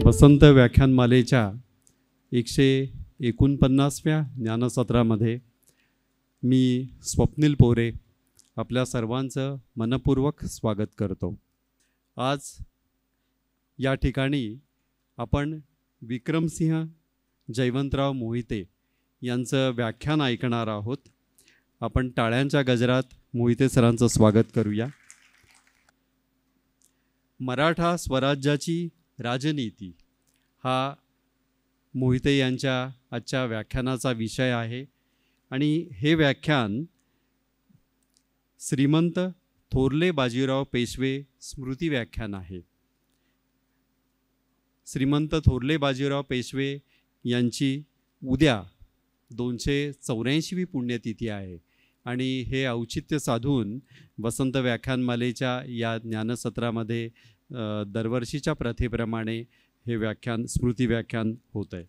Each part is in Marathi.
वसंत व्याख्यानमालेच्या 149व्या ज्ञानसत्रामध्ये मी स्वप्नील पोरे आपल्या सर्वांचं मनपूर्वक स्वागत करतो। आज या ठिकाणी आपण विक्रमसिंह जयवंतराव मोहिते यांचं व्याख्यान ऐकणार आहोत। आपण टाळ्यांच्या गजरात मोहिते सरांचं स्वागत करूया। मराठा स्वराज्याची राजनीती हा मोहिते यांच्या आजच्या व्याख्यानाचा विषय आहे आणि हे व्याख्यान श्रीमंत थोरले बाजीराव पेशवे स्मृती व्याख्यान आहे। श्रीमंत थोरले बाजीराव पेशवे यांची उद्या 284वी पुण्यतिथी आहे आणि हे औचित्य साधून वसंत व्याख्यानमालेच्या या ज्ञानसत्रामध्ये दरवर्षीच्या प्रथेप्रमाणे हे व्याख्यान स्मृती व्याख्यान होत आहे।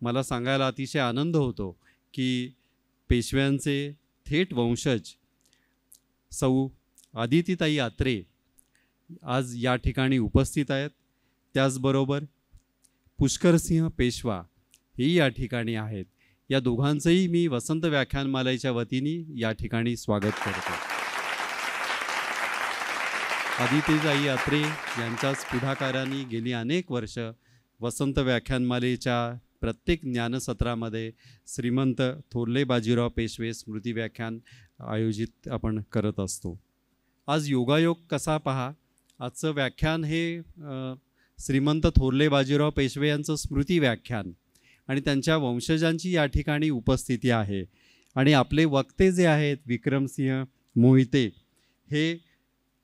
मला सांगायला अतिशय आनंद होतो की पेशव्यांचे थेट वंशज सौ आदितीताई आत्रे आज या ठिकाणी उपस्थित आहेत। त्याचबरोबर पुष्करसिंह पेशवा हेही या ठिकाणी आहेत। या दोघांचंही मी वसंत व्याख्यानमालेच्या वतीने या ठिकाणी स्वागत करतो। आदितीताई आत्रे यांच्याच पुढाकाराने गेली अनेक वर्ष वसंत व्याख्यानमालेच्या प्रत्येक ज्ञानसत्रामध्ये श्रीमंत थोरले बाजीराव पेशवे स्मृती व्याख्यान आयोजित आपण करत असतो। आज योगायोग कसा पहा, आजचं व्याख्यान हे श्रीमंत थोरले बाजीराव पेशवे यांचं स्मृती व्याख्यान आणि त्यांच्या वंशजांची या ठिकाणी उपस्थिती आहे आणि आपले वक्ते जे आहेत विक्रमसिंह मोहिते हे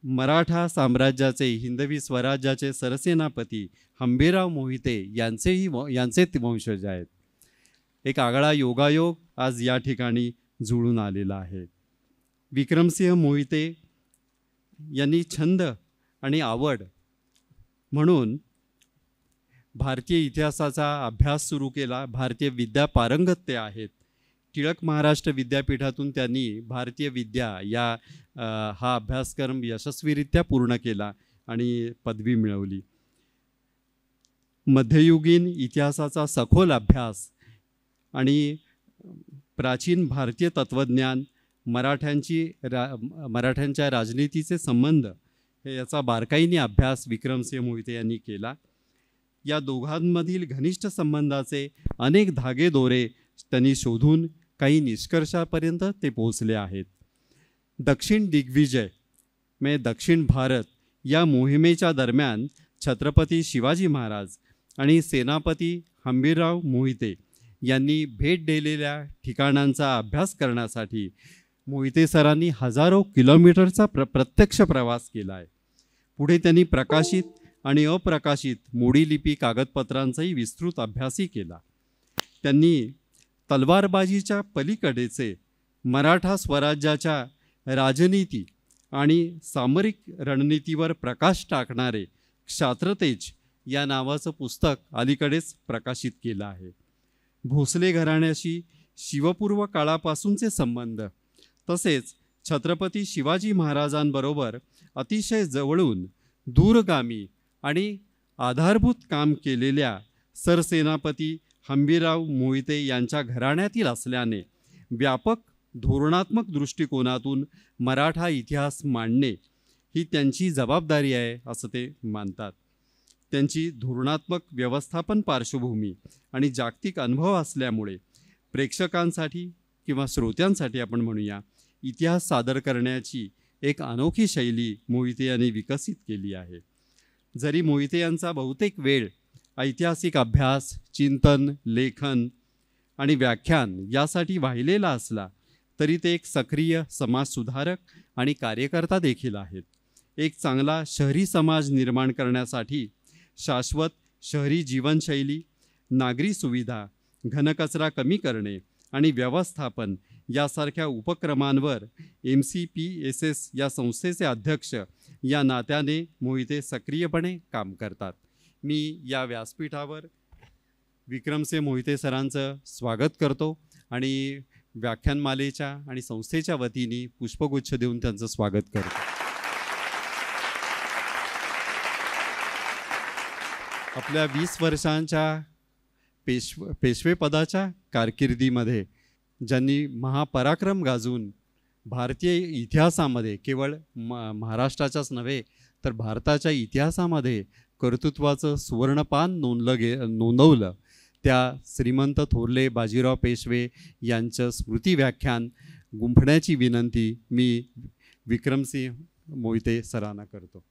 मराठा साम्राज्याचे हिंदवी स्वराज्याचे सरसेनापती हंबीरराव मोहिते यांचे वंशज आहेत। एक आगळा योगायोग आज या ठिकाणी जुळून आलेला आहे। विक्रमसिंह मोहिते यांनी छंद आणि आवड म्हणून भारतीय इतिहासाचा अभ्यास सुरू केला। भारतीय विद्या पारंगत ते आहेत। टिळक महाराष्ट्र विद्यापीठातून त्यांनी भारतीय विद्या हा अभ्यासक्रम यशस्वीरित्या पूर्ण केला आणि पदवी मिळवली। मध्ययुगीन इतिहासाचा सखोल अभ्यास आणि प्राचीन भारतीय तत्त्वज्ञान मराठ्यांच्या राजनीतीचे संबंध हे याचा बारकाईने अभ्यास विक्रमसिंह मोहिते यांनी केला। या दोघांमधील घनिष्ठ संबंधाचे अनेक धागेदोरे त्यांनी शोधून काही निष्कर्षापर्यंत ते पोहोचले आहेत। दक्षिण दिग्विजय म्हणजे दक्षिण भारत या मोहिमेच्या दरम्यान छत्रपती शिवाजी महाराज आणि सेनापती हंबीरराव मोहिते यांनी भेट दिलेल्या ठिकाणांचा अभ्यास करण्यासाठी मोहिते सरांनी हजारो किलोमीटरचा प्रत्यक्ष प्रवास केला आहे। पुढे त्यांनी प्रकाशित आणि अप्रकाशित मोडी लिपी कागदपत्रांचाही विस्तृत अभ्यासही केला। त्यांनी तलवारबाजीच्या पलीकडेचे मराठा स्वराज्याच्या राजनीती आणि सामरिक रणनीतीवर प्रकाश टाकणारे क्षात्रतेज या नावाचं पुस्तक अलीकडेच प्रकाशित केलं आहे। भोसले घराण्याशी शिवपूर्व काळापासूनचे संबंध तसेच छत्रपती शिवाजी महाराजांबरोबर अतिशय जवळून दूरगामी आणि आधारभूत काम केलेल्या सरसेनापती हंबीरराव मोहिते यांच्या घराण्यातील असल्याने व्यापक धोरणात्मक दृष्टिकोनातून मराठा इतिहास मांडणे ही त्यांची जबाबदारी आहे असं ते मानतात। त्यांची धोरणात्मक व्यवस्थापन पार्श्वभूमी आणि जागतिक अनुभव असल्यामुळे प्रेक्षकांसाठी किंवा श्रोत्यांसाठी आपण म्हणूया इतिहास सादर करण्याची एक अनोखी शैली मोहिते यांनी विकसित केली आहे। जरी मोहिते यांचा बहुतेक वेळ ऐतिहासिक अभ्यास, चिंतन, लेखन आणि व्याख्यान यासाठी वाहिलेला असला तरी ते एक सक्रिय समाजसुधारक आणि कार्यकर्ता देखील आहेत। एक चांगला शहरी समाज निर्माण करण्यासाठी शाश्वत शहरी जीवनशैली, नागरी सुविधा, घनकचरा कमी करणे आणि व्यवस्थापन यासारख्या उपक्रमांवर MCPSS या संस्थेचे अध्यक्ष या नात्याने मोहिते सक्रियपणे काम करतात। मी या व्यासपीठावर विक्रमसिंह मोहिते सरांचं स्वागत करतो आणि व्याख्यानमालेच्या आणि संस्थेच्या वतीने पुष्पगुच्छ देऊन त्यांचं स्वागत करतो। आपल्या 20 वर्षांच्या पेशवेपदाच्या कारकिर्दीमध्ये ज्यांनी महापराक्रम गाजवून भारतीय इतिहासामध्ये केवळ महाराष्ट्राच्याच नव्हे तर भारताच्या इतिहासामध्ये कर्तृत्वाचं सुवर्णपान नोंदवलं त्या श्रीमंत थोरले बाजीराव पेशवे यांचं स्मृती व्याख्यान गुंफण्याची विनंती मी विक्रमसिंह मोहिते सरांना करतो.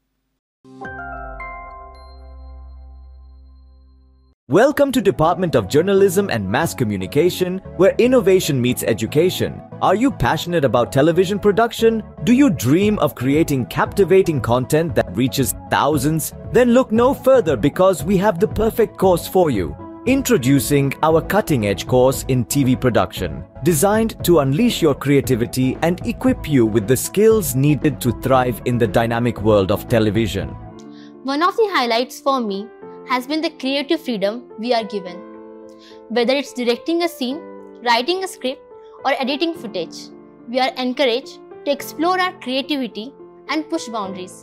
Welcome to Department of Journalism and Mass Communication, where innovation meets education. Are you passionate about television production? Do you dream of creating captivating content that reaches thousands? Then look no further, because we have the perfect course for you. Introducing our cutting-edge course in TV production, designed to unleash your creativity and equip you with the skills needed to thrive in the dynamic world of television. One of the highlights for me has been the creative freedom we are given. Whether it's directing a scene, writing a script, or editing footage, we are encouraged to explore our creativity and push boundaries.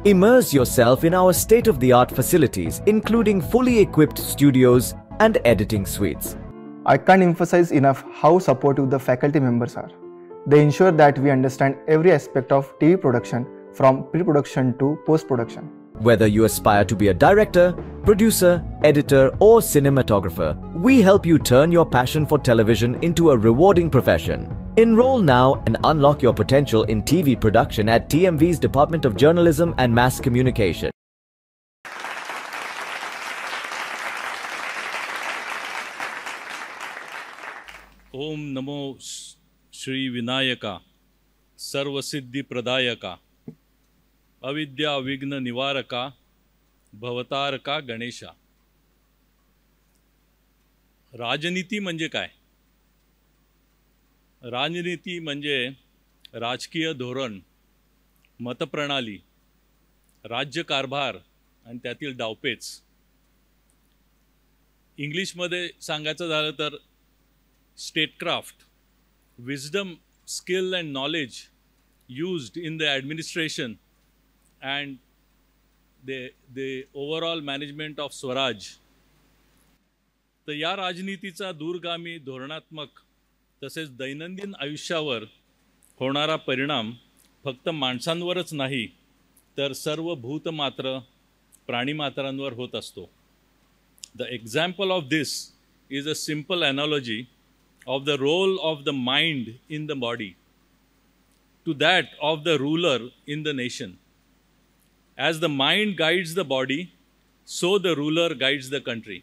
Immerse yourself in our state-of-the-art facilities, including fully equipped studios and editing suites. I can't emphasize enough how supportive the faculty members are. They ensure that we understand every aspect of TV production, from pre-production to post-production. Whether you aspire to be a director, producer, editor, or cinematographer, we help you turn your passion for television into a rewarding profession. Enroll now and unlock your potential in TV production at TMV's Department of Journalism and Mass Communication. ओम नमो श्री विनायका सर्वसिद्धि प्रदायका अविद्या विघ्न निवारका भवतारका गणेशा. राजनीती म्हणजे काय? राजनीती म्हणजे राजकीय धोरण, मतप्रणाली, राज्यकारभार आणि त्यातील डावपेच. इंग्लिशमध्ये सांगायचं झालं तर statecraft, wisdom, skill and knowledge used in the administration and the overall management of Swaraj. तर या राजनीतीचा दूरगामी धोरणात्मक तसेच दैनंदिन आयुष्यावर होणारा परिणाम फक्त माणसांवरच नाही तर सर्व भूतमात्र प्राणीमात्रांवर होत असतो. The example of this is a simple analogy of the role of the mind in the body to that of the ruler in the nation. As the mind guides the body, so the ruler guides the country.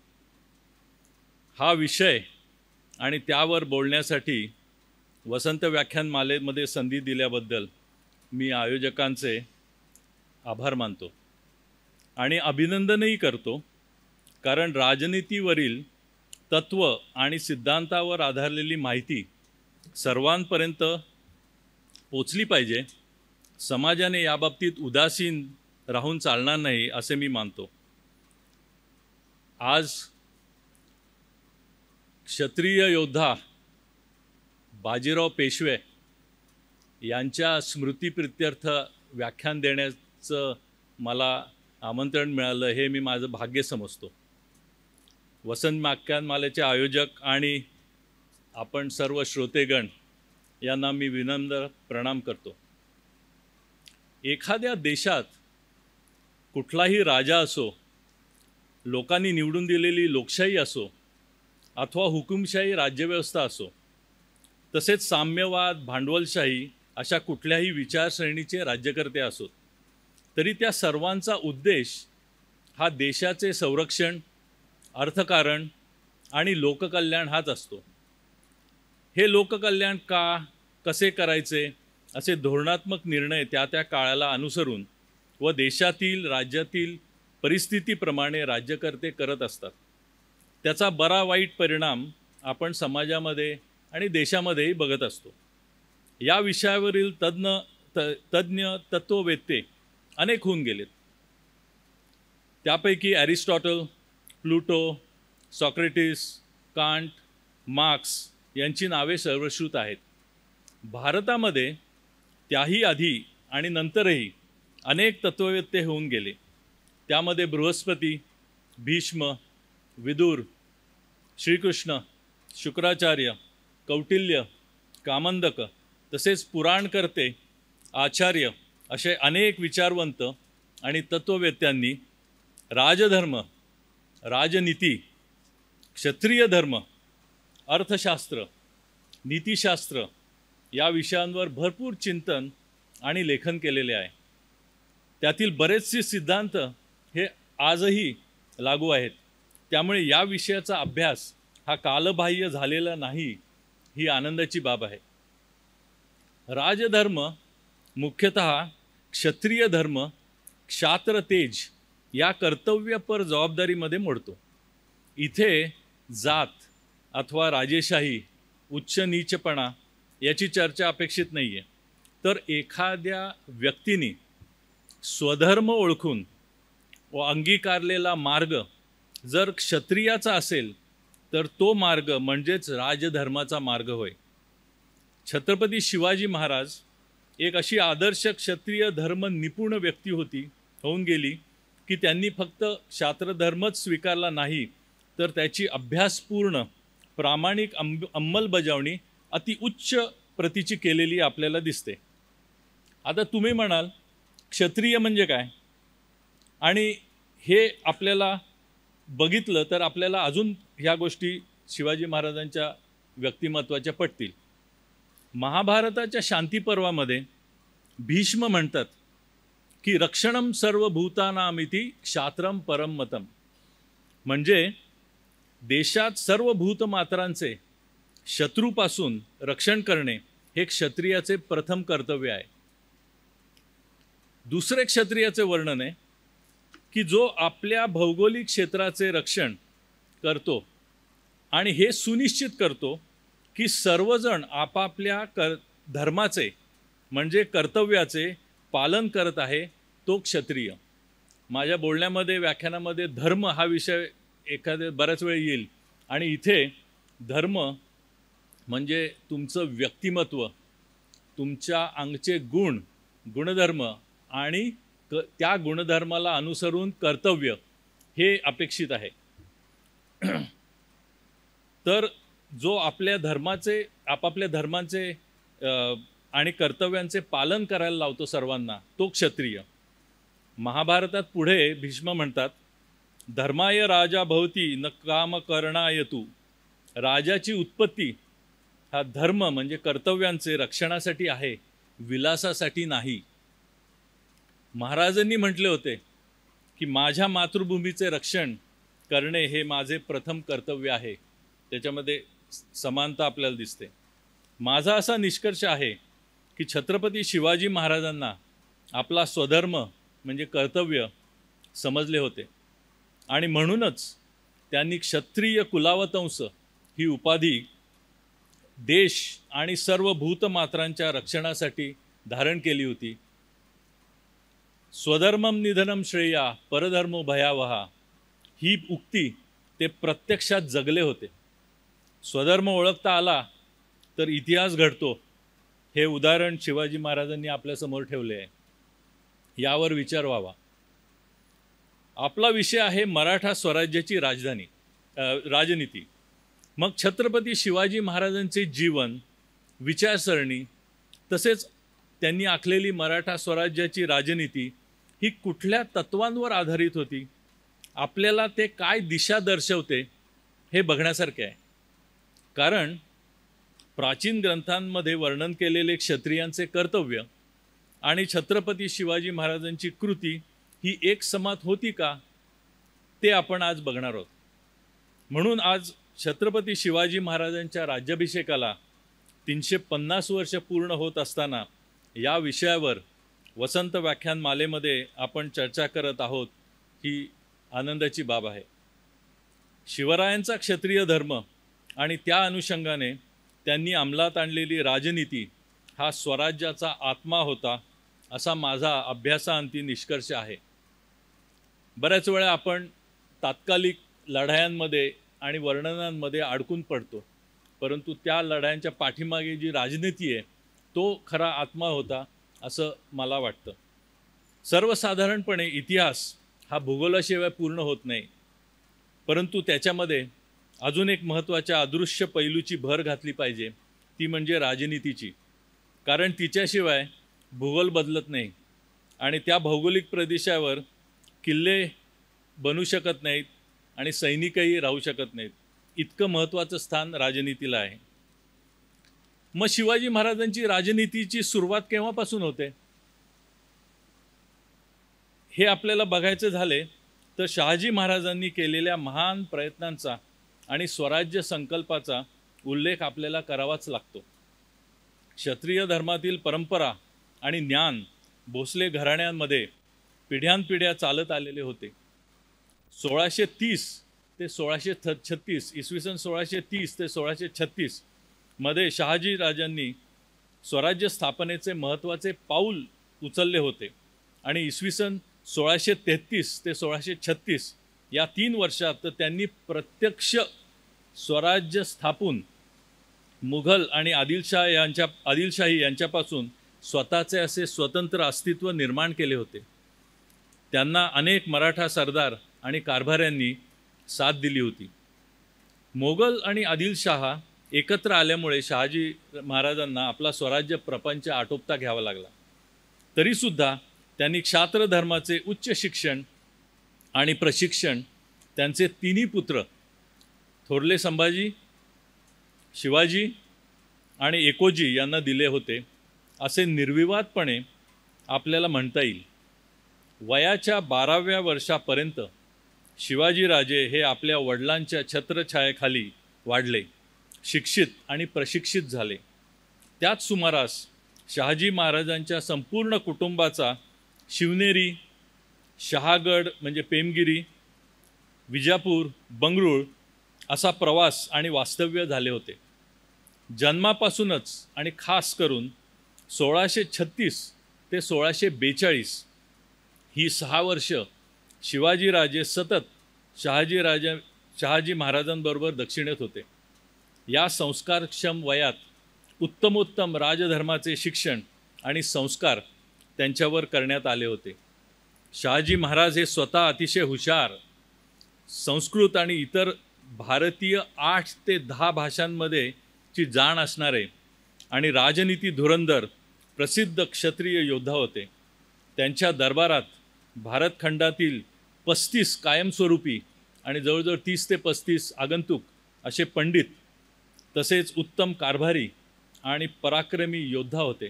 हा विषय आणि त्यावर बोलण्यासाठी वसंत व्याख्यानमालेमध्ये संधी दिल्याबद्दल मी आयोजकांचे आभार मानतो आणि अभिनंदनही करतो, कारण राजनीतीवरील तत्व आणि सिद्धांतावर आधारलेली माहिती सर्वांपर्यंत पोचली पाहिजे. समाजाने याबाबतीत उदासीन राहून चालणार नाही असे मी मानतो. आज क्षत्रिय योद्धा बाजीराव पेशवे यांच्या स्मृतीप्रित्यर्थ व्याख्यान देण्याचं मला आमंत्रण मिळालं हे मी माझं भाग्य समजतो. वसंत व्याख्यानमालेचे आयोजक आणि आपण सर्व श्रोतेगण यांना मी विनम्र प्रणाम करतो. एखाद्या देशात कुठलाही राजा असो, लोकांनी निवडून दिलेली लोकशाही असो अथवा हुकुमशाही राज्यव्यवस्था असो, तसेच साम्यवाद, भांडवलशाही अशा कुठल्याही विचारसरणीचे राज्यकर्ते असोत, तरी त्या सर्वांचा उद्देश हा देशाचे संरक्षण, अर्थकारण आणि लोककल्याण हाच असतो. हे लोककल्याण कसे करायचे असे धोरणात्मक निर्णय त्या त्या काळाला अनुसरून व देशातील राज्यातील परिस्थितीप्रमाणे राज्यकर्ते करत असतात. त्याचा बरा वाईट परिणाम आपण समाजामध्ये आणि देशामध्येही बघत असतो. या विषयावरील तज्ज्ञ तत्त्ववेत्ते अनेक होऊन गेलेत. त्यापैकी Aristotle, Pluto, Socrates, can't, marks यांची नावे सर्वश्रुत आहेत. भारतामध्ये त्याही आधी आणि नंतरही अनेक तत्त्ववेत्ते होऊन गेले. त्यामध्ये बृहस्पती, भीष्म, विदुर, श्रीकृष्ण, शुक्राचार्य, कौटिल्य, कामंदक तसेच पुराणकर्ते, आचार्य असे अनेक विचारवंत आणि तत्त्ववेत्यांनी राजधर्म, राजनीती, क्षत्रिय धर्म, अर्थशास्त्र, नीतिशास्त्र या विषयांवर भरपूर चिंतन आणि लेखन केलेले आहे. त्यातील बरेचसे सिद्धांत हे आजही लागू आहेत. त्यामुळे या विषयाचा अभ्यास हा कालबाह्य झालेला नाही, ही आनंदाची बाब आहे. राजधर्म मुख्यतः क्षत्रिय धर्म, क्षात्र तेज या कर्तव्यपर जबाबदारीमध्ये मोडतो. इथे जात अथवा राजेशाही, उच्च नीचपणा याची चर्चा अपेक्षित नाही आहे. तर एखाद्या व्यक्तीने स्वधर्म ओळखून व अंगीकारलेला मार्ग जर क्षत्रियाचा असेल तर तो मार्ग म्हणजेच राजधर्माचा मार्ग होय. छत्रपती शिवाजी महाराज एक अशी आदर्श क्षत्रिय धर्म निपुण व्यक्ती होऊन गेली की त्यांनी फक्त क्षात्रधर्मच स्वीकारला नाही, तर त्याची अभ्यासपूर्ण प्रामाणिक अंमलबजावणी अतिउच्च प्रतीची केलेली आपल्याला दिसते. आता तुम्ही म्हणाल क्षत्रिय म्हणजे काय, आणि हे आपल्याला बघितलं तर आपल्याला अजून ह्या गोष्टी शिवाजी महाराजांच्या व्यक्तिमत्वाच्या पटतील. महाभारताच्या शांतीपर्वामध्ये भीष्म म्हणतात की रक्षणम सर्वभूतानामिति क्षात्रम परम मतम, म्हणजे देशात सर्व भूतमात्रांचे शत्रूपासून रक्षण करणे हे क्षत्रियाचे प्रथम कर्तव्य आहे. दुसरे क्षत्रियाचे वर्णन आहे की जो आपल्या भौगोलिक क्षेत्राचे रक्षण करतो आणि हे सुनिश्चित करतो की सर्वजण आपापल्या धर्माचे म्हणजे कर्तव्याचे पालन करत आहे, तो क्षत्रिय. माझ्या बोलण्यामध्ये व्याख्यानामध्ये धर्म हा विषय बऱ्याच वेळ येईल, आणि इथे धर्म म्हणजे तुमचं व्यक्तिमत्व, तुमच्या अंगचे गुणधर्म आणि त्या गुणधर्माला अनुसरून कर्तव्य हे अपेक्षित आहे. तर जो आपल्या धर्माचे आपापल्या धर्मांचे आणि कर्तव्यांचे पालन करायला लावतो सर्वांना, तो क्षत्रिय. महाभारतात पुढे भीष्म म्हणतात धर्माय राजा भवती न काम करणाय तू. राजाची उत्पत्ती हा धर्म म्हणजे कर्तव्यांचे रक्षणासाठी आहे, विलासासाठी नाही. महाराजांनी म्हटले होते की माझ्या मातृभूमीचे रक्षण करणे हे माझे प्रथम कर्तव्य आहे. त्याच्यामध्ये समानता आपल्याला दिसते. माझा असा निष्कर्ष आहे की छत्रपती शिवाजी महाराजांना आपला स्वधर्म म्हणजे कर्तव्य समजले होते, आणि म्हणूनच त्यांनी क्षत्रिय कुलावतंस ही उपाधी देश आणि सर्व भूतमात्रांच्या रक्षणासाठी धारण केली होती. स्वधर्मम निधनम श्रेया परधर्मो भयावहा ही उक्ती ते प्रत्यक्षात जगले होते. स्वधर्म ओळखता आला तर इतिहास घडतो, हे उदाहरण शिवाजी महाराजांनी आपल्यासमोर ठेवले आहे. यावर विचार व्हावा. आपला विषय आहे मराठा स्वराज्याची राजनीती. मग छत्रपती शिवाजी महाराजांचे जीवन, विचारसरणी तसेच त्यांनी आखलेली मराठा स्वराज्याची राजनीती ही कुठल्या तत्वांवर आधारित होती, आपल्याला ते काय दिशा दर्शवते हे बघण्यासारखे आहे. कारण प्राचीन ग्रंथांमध्ये वर्णन केलेले क्षत्रियांचे कर्तव्य आणि छत्रपती शिवाजी महाराजांची कृती ही एकसमात होती का, ते आपण आज बघणार आहोत. म्हणून आज छत्रपती शिवाजी महाराजांच्या राज्याभिषेकाला 350 वर्ष पूर्ण होत असताना या विषयावर वसंत व्याख्यानमालेमध्ये आपण चर्चा करत आहोत, ही आनंदाची बाब आहे. शिवरायांचा क्षत्रिय धर्म आणि त्या अनुषंगाने त्यांनी अंमलात आणलेली राजनीती हा स्वराज्याचा आत्मा होता, असा माझा अभ्यासाअंती निष्कर्ष आहे. बऱ्याच वेळा आपण तात्कालिक लढायांमध्ये आणि वर्णनांमध्ये अडकून पडतो, परंतु त्या लढायांच्या पाठीमागे जी राजनीती आहे तो खरा आत्मा होता असं मला वाटतं. सर्वसाधारणपणे इतिहास हा भूगोलाशिवाय पूर्ण होत नाही. परंतु त्याच्यामध्ये अजून एक महत्त्वाच्या अदृश्य पैलूची भर घातली पाहिजे, ती म्हणजे राजनीतीची. कारण तिच्याशिवाय भूगोल बदलत नाही आणि त्या भौगोलिक प्रदेशावर किल्ले बनू शकत नाहीत आणि सैनिकही राहू शकत नाहीत. इतकं महत्त्वाचं स्थान राजनीतीला आहे. मग शिवाजी महाराजांची राजनीतीची सुरुवात केव्हापासून होते हे आपल्याला बघायचं झाले तर शहाजी महाराजांनी केलेल्या महान प्रयत्नांचा आणि स्वराज्य संकल्पाचा उल्लेख आपल्याला करावाच लागतो. क्षत्रिय धर्मातील परंपरा आणि ज्ञान भोसले घराण्यांमध्ये पिढ्यानपिढ्या चालत आलेले होते. 1630 ते 1636 इसवी सन 1630 ते 1636 मध्ये शहाजी राजांनी स्वराज्य स्थापनेचे महत्त्वाचे पाऊल उचलले होते आणि इसवी सन 1633 ते 1636 या 3 वर्षात तर त्यांनी प्रत्यक्ष स्वराज्य स्थापून मुघल आणि आदिलशाही यांच्यापासून स्वतःचे असे स्वतंत्र अस्तित्व निर्माण केले होते. त्यांना अनेक मराठा सरदार आणि कारभाऱ्यांनी साथ दिली होती. मोगल आणि आदिलशाह एकत्र आल्यामुळे शहाजी महाराजांना आपला स्वराज्य प्रपंच आटोपता घ्यावा लागला. तरीसुद्धा त्यांनी क्षात्र धर्माचे उच्च शिक्षण आणि प्रशिक्षण त्यांचे तिन्ही पुत्र थोरले संभाजी, शिवाजी आणि एकोजी यांना दिले होते असे निर्विवादपणे आपल्याला म्हणता येईल. वयाच्या 12व्या वर्षापर्यंत शिवाजीराजे हे आपल्या वडिलांच्या छत्रछायेखाली वाढले, शिक्षित आणि प्रशिक्षित झाले. त्याच सुमारास शहाजी महाराजांच्या संपूर्ण कुटुंबाचा शिवनेरी, शहागड म्हणजे पेमगिरी, विजापूर, बंगळूर असा प्रवास आणि वास्तव्य झाले होते. जन्मापासूनच आणि खास करून 1636 ते 1642 ही 6 वर्ष शिवाजीराजे सतत शहाजी महाराजांबरोबर दक्षिणेत होते. या संस्कारक्षम वयात उत्तमोत्तम राजधर्माचे शिक्षण आणि संस्कार त्यांच्यावर करण्यात आले होते. शहाजी महाराज हे स्वतः अतिशय हुशार, संस्कृत आणि इतर भारतीय 8 ते 10 भाषांमध्ये ची जाण असणारे आणि राजनीती धुरंधर प्रसिद्ध क्षत्रिय योद्धा होते. त्यांच्या दरबारात भारतखंडातील 35 कायमस्वरूपी आणि जवळजवळ 30 ते 35 आगंतुक असे पंडित तसेच उत्तम कारभारी आणि पराक्रमी योद्धा होते.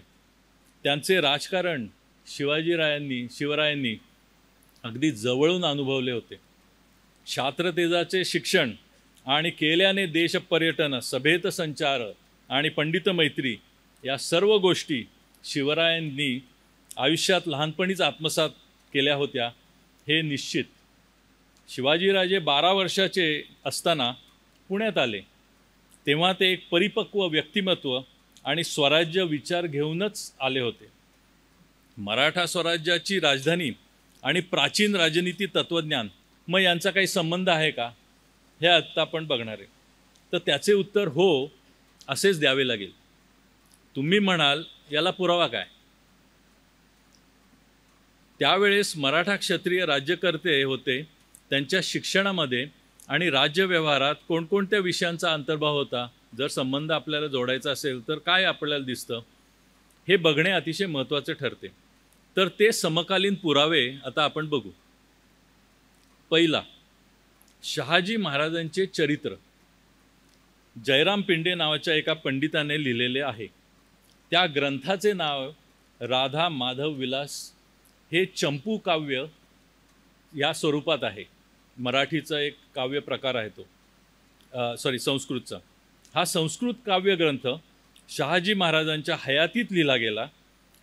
त्यांचे राजकारण शिवरायांनी अगदी जवळून अनुभवले होते. क्षात्रतेजाचे शिक्षण आणि केल्याने देशपर्यटन, सभेत संचार आणि पंडित मैत्री या सर्व गोष्टी शिवरायांनी आयुष्यात लहानपणीच आत्मसात केल्या होत्या हे निश्चित. शिवाजीराजे 12 वर्षाचे असताना पुण्यात आले. तेव्हा ते एक परिपक्व व्यक्तिमत्व आणि स्वराज्य विचार घेऊनच आले होते. मराठा स्वराज्याची राजधानी आणि प्राचीन राजनीती तत्त्वज्ञान मग यांचा काही संबंध आहे का हे आत्ता आपण बघणार आहे. तर त्याचे उत्तर हो असेच द्यावे लागेल. तुम्ही म्हणाल याला पुरावा काय? त्यावेळेस मराठा क्षत्रिय राज्यकर्ते होते. त्यांच्या शिक्षणामध्ये आणि राज्यव्यवहारात कोणकोणत्या विषयांचा अंतर्भाव होता? जर संबंध आपल्याला जोडायचा असेल तर काय आपल्याला दिसतं हे बघणे अतिशय महत्त्वाचे ठरते. तर ते समकालीन पुरावे आता आपण बघू. पहिला, शहाजी महाराजांचे चरित्र जयराम पिंडे नावाच्या एका पंडिताने लिहिलेले आहे. त्या ग्रंथाचे नाव राधा माधव विलास हे चंपू काव्य या स्वरूपात आहे. मराठीचा एक काव्य प्रकार आहे तो, संस्कृतचा. हा संस्कृत काव्य ग्रंथ शहाजी महाराजांच्या हयातीत लिहिला गेला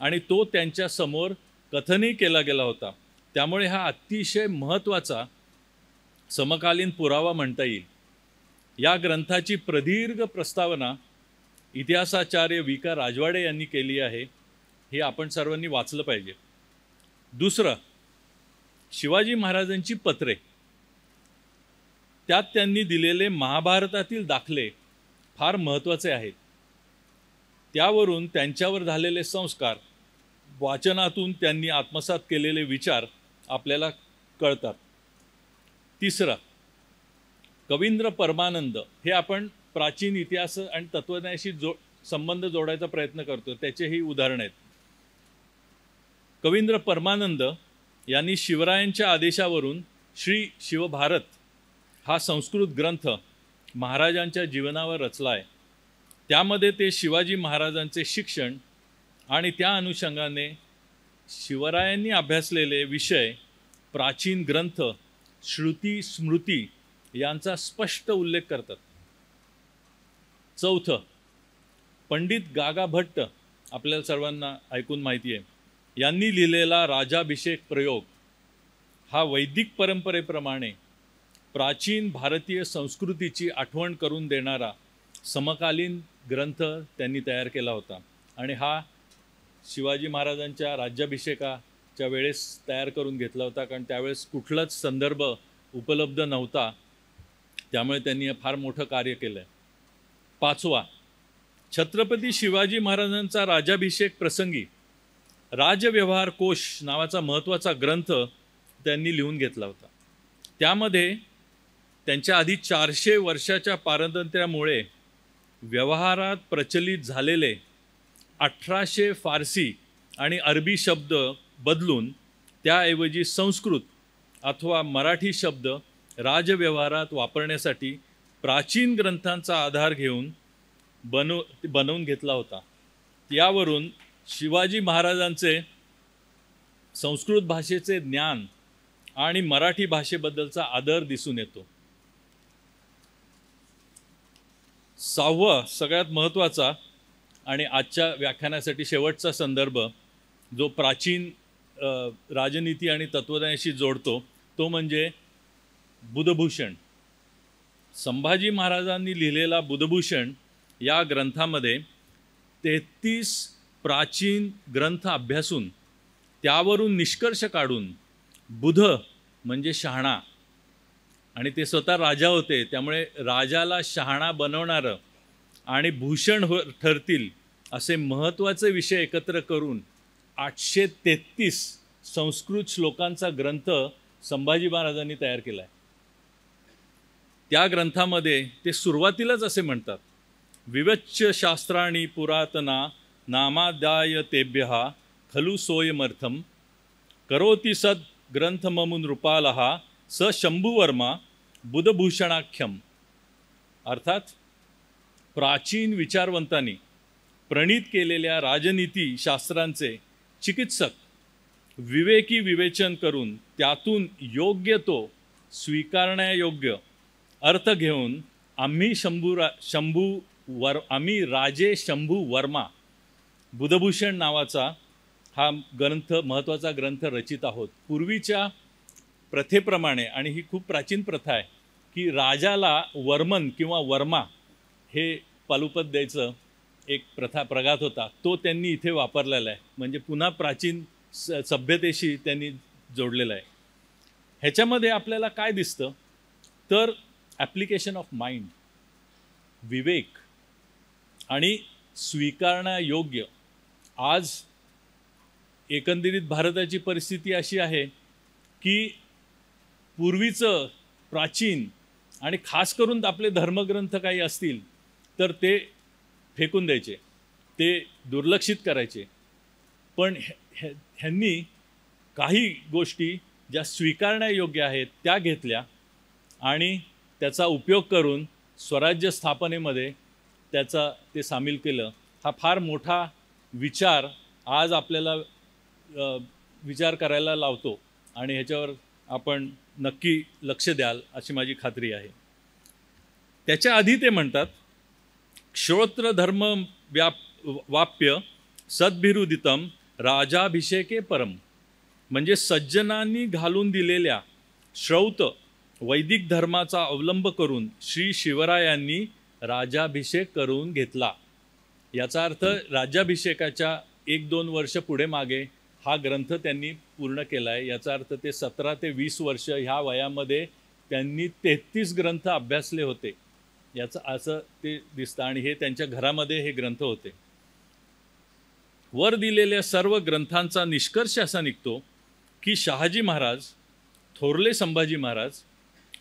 आणि तो त्यांच्या समोर कथनही केला गेला होता. त्यामुळे हा अतिशय महत्त्वाचा समकालीन पुरावा म्हणता येईल. या ग्रंथाची प्रदीर्घ प्रस्तावना इतिहासाचार्य विका राजवाडे यांनी केली आहे. हे आपण सर्वांनी वाचलं पाहिजे. दुसरं, शिवाजी महाराजांची पत्रे, त्यात त्यांनी दिलेले महाभारतातील दाखले फार महत्त्वाचे आहेत. त्यावरून त्यांच्यावर झालेले संस्कार, वाचनातून त्यांनी आत्मसात केलेले विचार आपल्याला कळतात. तिसरा, कवींद्र परमानंद हे आपण प्राचीन इतिहास आणि तत्वज्ञानाशी संबंध जोडायचा प्रयत्न करतो, त्याचेही उदाहरण आहेत. कवींद्र परमानंद यांनी शिवरायांच्या आदेशावरून श्री शिवभारत हा संस्कृत ग्रंथ महाराजांच्या जीवनावर रचला आहे. त्यामध्ये ते शिवाजी महाराजांचे शिक्षण आणि त्या अनुषंगाने शिवरायांनी अभ्यासलेले विषय, प्राचीन ग्रंथ, श्रुती स्मृती यांचा स्पष्ट उल्लेख करतात. चौथं, पंडित गागा भट्ट आपल्याला सर्वांना ऐकून माहिती आहे, यांनी लिहिलेला राजाभिषेक प्रयोग हा वैदिक परंपरेप्रमाणे प्राचीन भारतीय संस्कृतीची आठवण करून देणारा समकालीन ग्रंथ त्यांनी तयार केला होता. आणि हा शिवाजी महाराजांच्या राज्याभिषेकाच्या वेळेस तयार करून घेतला होता, कारण त्यावेळेस कुठलाच संदर्भ उपलब्ध नव्हता, त्यामुळे त्यांनी फार मोठं कार्य केलं आहे. पाचवा, छत्रपती शिवाजी महाराजांचा राज्याभिषेक प्रसंगी राजव्यवहार कोश नावाचा महत्त्वाचा ग्रंथ त्यांनी लिहून घेतला होता. त्यामध्ये त्यांच्या आधी 400 वर्षाच्या पारतंत्र्यामुळे व्यवहारात प्रचलित झालेले 1800 फारसी आणि अरबी शब्द बदलून त्याऐवजी संस्कृत अथवा मराठी शब्द राजव्यवहारात वापरण्यासाठी प्राचीन ग्रंथांचा आधार घेऊन बनवून घेतला होता. यावरून शिवाजी महाराजांचे संस्कृत भाषेचे ज्ञान आणि मराठी भाषेबद्दलचा आदर दिसून येतो. सहावा, सगळ्यात महत्त्वाचा आणि आजच्या व्याख्यानासाठी शेवटचा संदर्भ जो प्राचीन राजनीती आणि तत्वज्ञानाशी जोडतो तो म्हणजे बुधभूषण. संभाजी महाराजांनी लिहिलेला बुधभूषण या ग्रंथामध्ये 33 प्राचीन ग्रंथ अभ्यासून त्यावरून निष्कर्ष काढून बुध म्हणजे शहाणा, आणि ते स्वतः राजा होते, त्यामुळे राजाला शहाणा बनवणारं आणि भूषण ठरतील असे महत्त्वाचे विषय एकत्र करून 833 संस्कृत श्लोकांचा ग्रंथ संभाजी महाराजांनी तयार केला आहे. त्या ग्रंथामध्ये ते सुरुवातीलाच असे म्हणतात, विवच्य शास्त्राणी पुरातना नामादाय तेभ्यः खलु सोयमर्थम करोति सद ग्रंथममुन नृपालहा स शंभुवर्मा बुधभूषणाख्यम. अर्थात प्राचीन विचारवंतांनी प्रणीत केलेल्या राजनीती शास्त्रांचे चिकित्सक विवेकी विवेचन करून त्यातून योग्य तो स्वीकारण्यायोग्य अर्थ घेऊन आम्ही राजे शंभू वर्मा बुधभूषण नावाचा हा ग्रंथ, महत्त्वाचा ग्रंथ रचित आहोत. पूर्वीच्या प्रथेप्रमाणे, आणि ही खूप प्राचीन प्रथा आहे, की राजाला वर्मन किंवा वर्मा हे पालुपद द्यायचं एक प्रघात होता, तो त्यांनी इथे वापरलेला आहे. म्हणजे पुन्हा प्राचीन सभ्यतेशी त्यांनी जोडलेला आहे. ह्याच्यामध्ये आपल्याला काय दिसतं तर ॲप्लिकेशन ऑफ माइंड, विवेक आणि स्वीकारण्यायोग्य. आज एकंदरीत भारताची परिस्थिती अशी आहे की पूर्वीचं प्राचीन आणि खास करून आपले धर्मग्रंथ काही असतील तर ते फेकून द्यायचे, ते दुर्लक्षित करायचे. पण ह्यांनी काही गोष्टी ज्या स्वीकारण्यायोग्य आहेत त्या घेतल्या आणि त्याचा उपयोग करून स्वराज्य स्थापनेमध्ये ते सामील केलं. हा फार मोठा विचार आज आपल्याला विचार करायला लावतो आणि ह्याच्यावर आपण नक्की लक्ष द्याल अशी माझी खात्री आहे. त्याच्या आधी ते म्हणतात, क्षोत्र धर्म वाप्य सद्भिरुदितम राजाभिषेके परम. म्हणजे सज्जनांनी घालून दिलेल्या श्रौत वैदिक धर्माचा अवलंब करून श्री शिवरायांनी राजाभिषेक करून घेतला. याचा अर्थ राज्याभिषेकाच्या 1-2 वर्ष पुढे मागे हा ग्रंथ त्यांनी पूर्ण केला आहे. याचा अर्थ ते 17 ते 20 वर्ष ह्या वयामध्ये त्यांनी 33 ग्रंथ अभ्यासले होते, याचं असं ते दिसतं. आणि हे त्यांच्या घरामध्ये हे ग्रंथ होते. वर दिलेल्या सर्व ग्रंथांचा निष्कर्ष असा निघतो की शहाजी महाराज, थोरले संभाजी महाराज,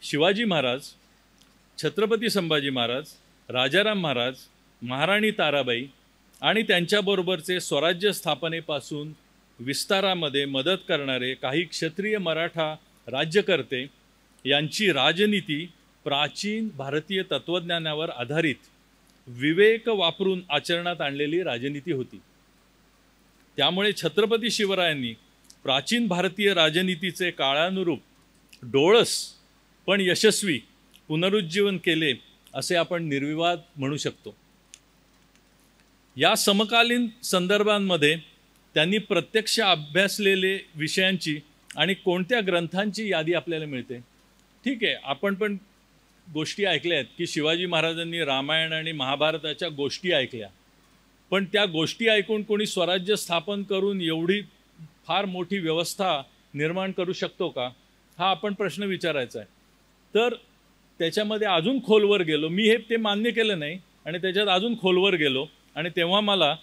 शिवाजी महाराज छत्रपती संभाजी महाराज, राजाराम महाराज, महाराणी ताराबाई आणि त्यांच्याबरोबरचे स्वराज्य स्थापनेपासून विस्तारामध्ये मदत करणारे काही क्षत्रिय मराठा राज्यकर्ते यांची राजनीती प्राचीन भारतीय तत्त्वज्ञानावर आधारित विवेक वापरून आचरणात आणलेली राजनीती होती. त्यामुळे छत्रपती शिवरायांनी प्राचीन भारतीय राजनीतीचे काळानुरूप डोळस पण यशस्वी पुनरुज्जीवन केले असे आपण निर्विवाद म्हणू शकतो. या समकालीन संदर्भांमध्ये त्यांनी प्रत्यक्ष अभ्यासलेले विषयांची आणि कोणत्या ग्रंथांची यादी आपल्याला मिळते. ठीक आहे, आपण पण गोष्टी ऐकल्या आहेत की शिवाजी महाराजांनी रामायण आणि महाभारताच्या गोष्टी ऐकल्या, पण त्या गोष्टी ऐकून कोणी स्वराज्य स्थापन करून एवढी फार मोठी व्यवस्था निर्माण करू शकतो का, हा आपण प्रश्न विचारायचा आहे. तर त्याच्यामध्ये अजून खोलवर गेलो, मी हे ते मान्य केलं नाही आणि त्याच्यात अजून खोलवर गेलो आणि तेव्हा मला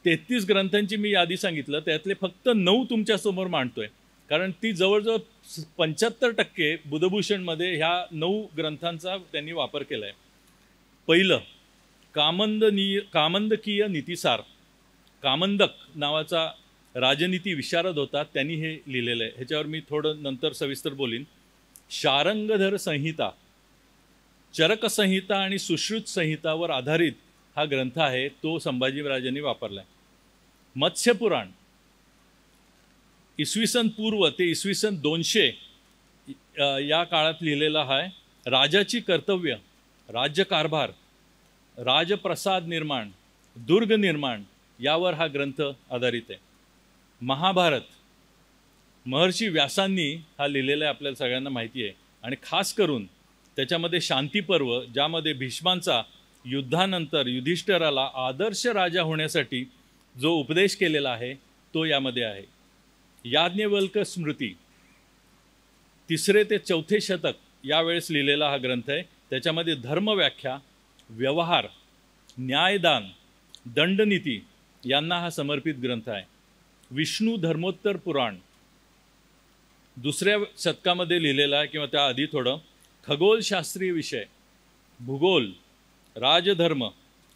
33 ग्रंथांची मी यादी सांगितलं, त्यातले फक्त 9 तुमच्यासमोर मांडतोय, कारण ती जवळजवळ 75% बुधभूषणमध्ये ह्या 9 ग्रंथांचा त्यांनी वापर केला आहे. पहिलं कामंदकीय नीतिसार, कामंदक नावाचा राजनीती विशारद होता, त्यांनी हे लिहिलेलं आहे. ह्याच्यावर मी थोडं नंतर सविस्तर बोलीन. शारंगधर संहिता, चरक संहिता आणि सुश्रुत संहितावर आधारित हा ग्रंथ आहे, तो संभाजीराजांनी वापरला आहे. मत्स्यपुराण इसवी सन पूर्व ते इसवी सन 200 या काळात लिहिलेला आहे. राजाची कर्तव्य, राज्यकारभार, राजप्रसाद निर्माण, दुर्ग निर्माण यावर हा ग्रंथ आधारित आहे. महाभारत महर्षी व्यासांनी हा लिहिलेला आहे, आपल्याला सगळ्यांना माहिती आहे. आणि खास करून त्याच्यामध्ये शांतीपर्व, ज्यामध्ये भीष्मांचा युद्धानंतर युधिष्ठिराला आदर्श राजा होण्यासाठी जो उपदेश केलेला आहे तो यामध्ये आहे. याज्ञवल्क स्मृती 3रे ते 4थे शतक यावेळेस लिहिलेला हा ग्रंथ आहे. त्याच्यामध्ये धर्मव्याख्या, व्यवहार, न्यायदान, दंडनीती यांना हा समर्पित ग्रंथ आहे. विष्णू धर्मोत्तर पुराण 2ऱ्या शतकामध्ये लिहिलेला आहे किंवा त्याआधी थोडं. खगोलशास्त्रीय विषय, भूगोल, राजधर्म,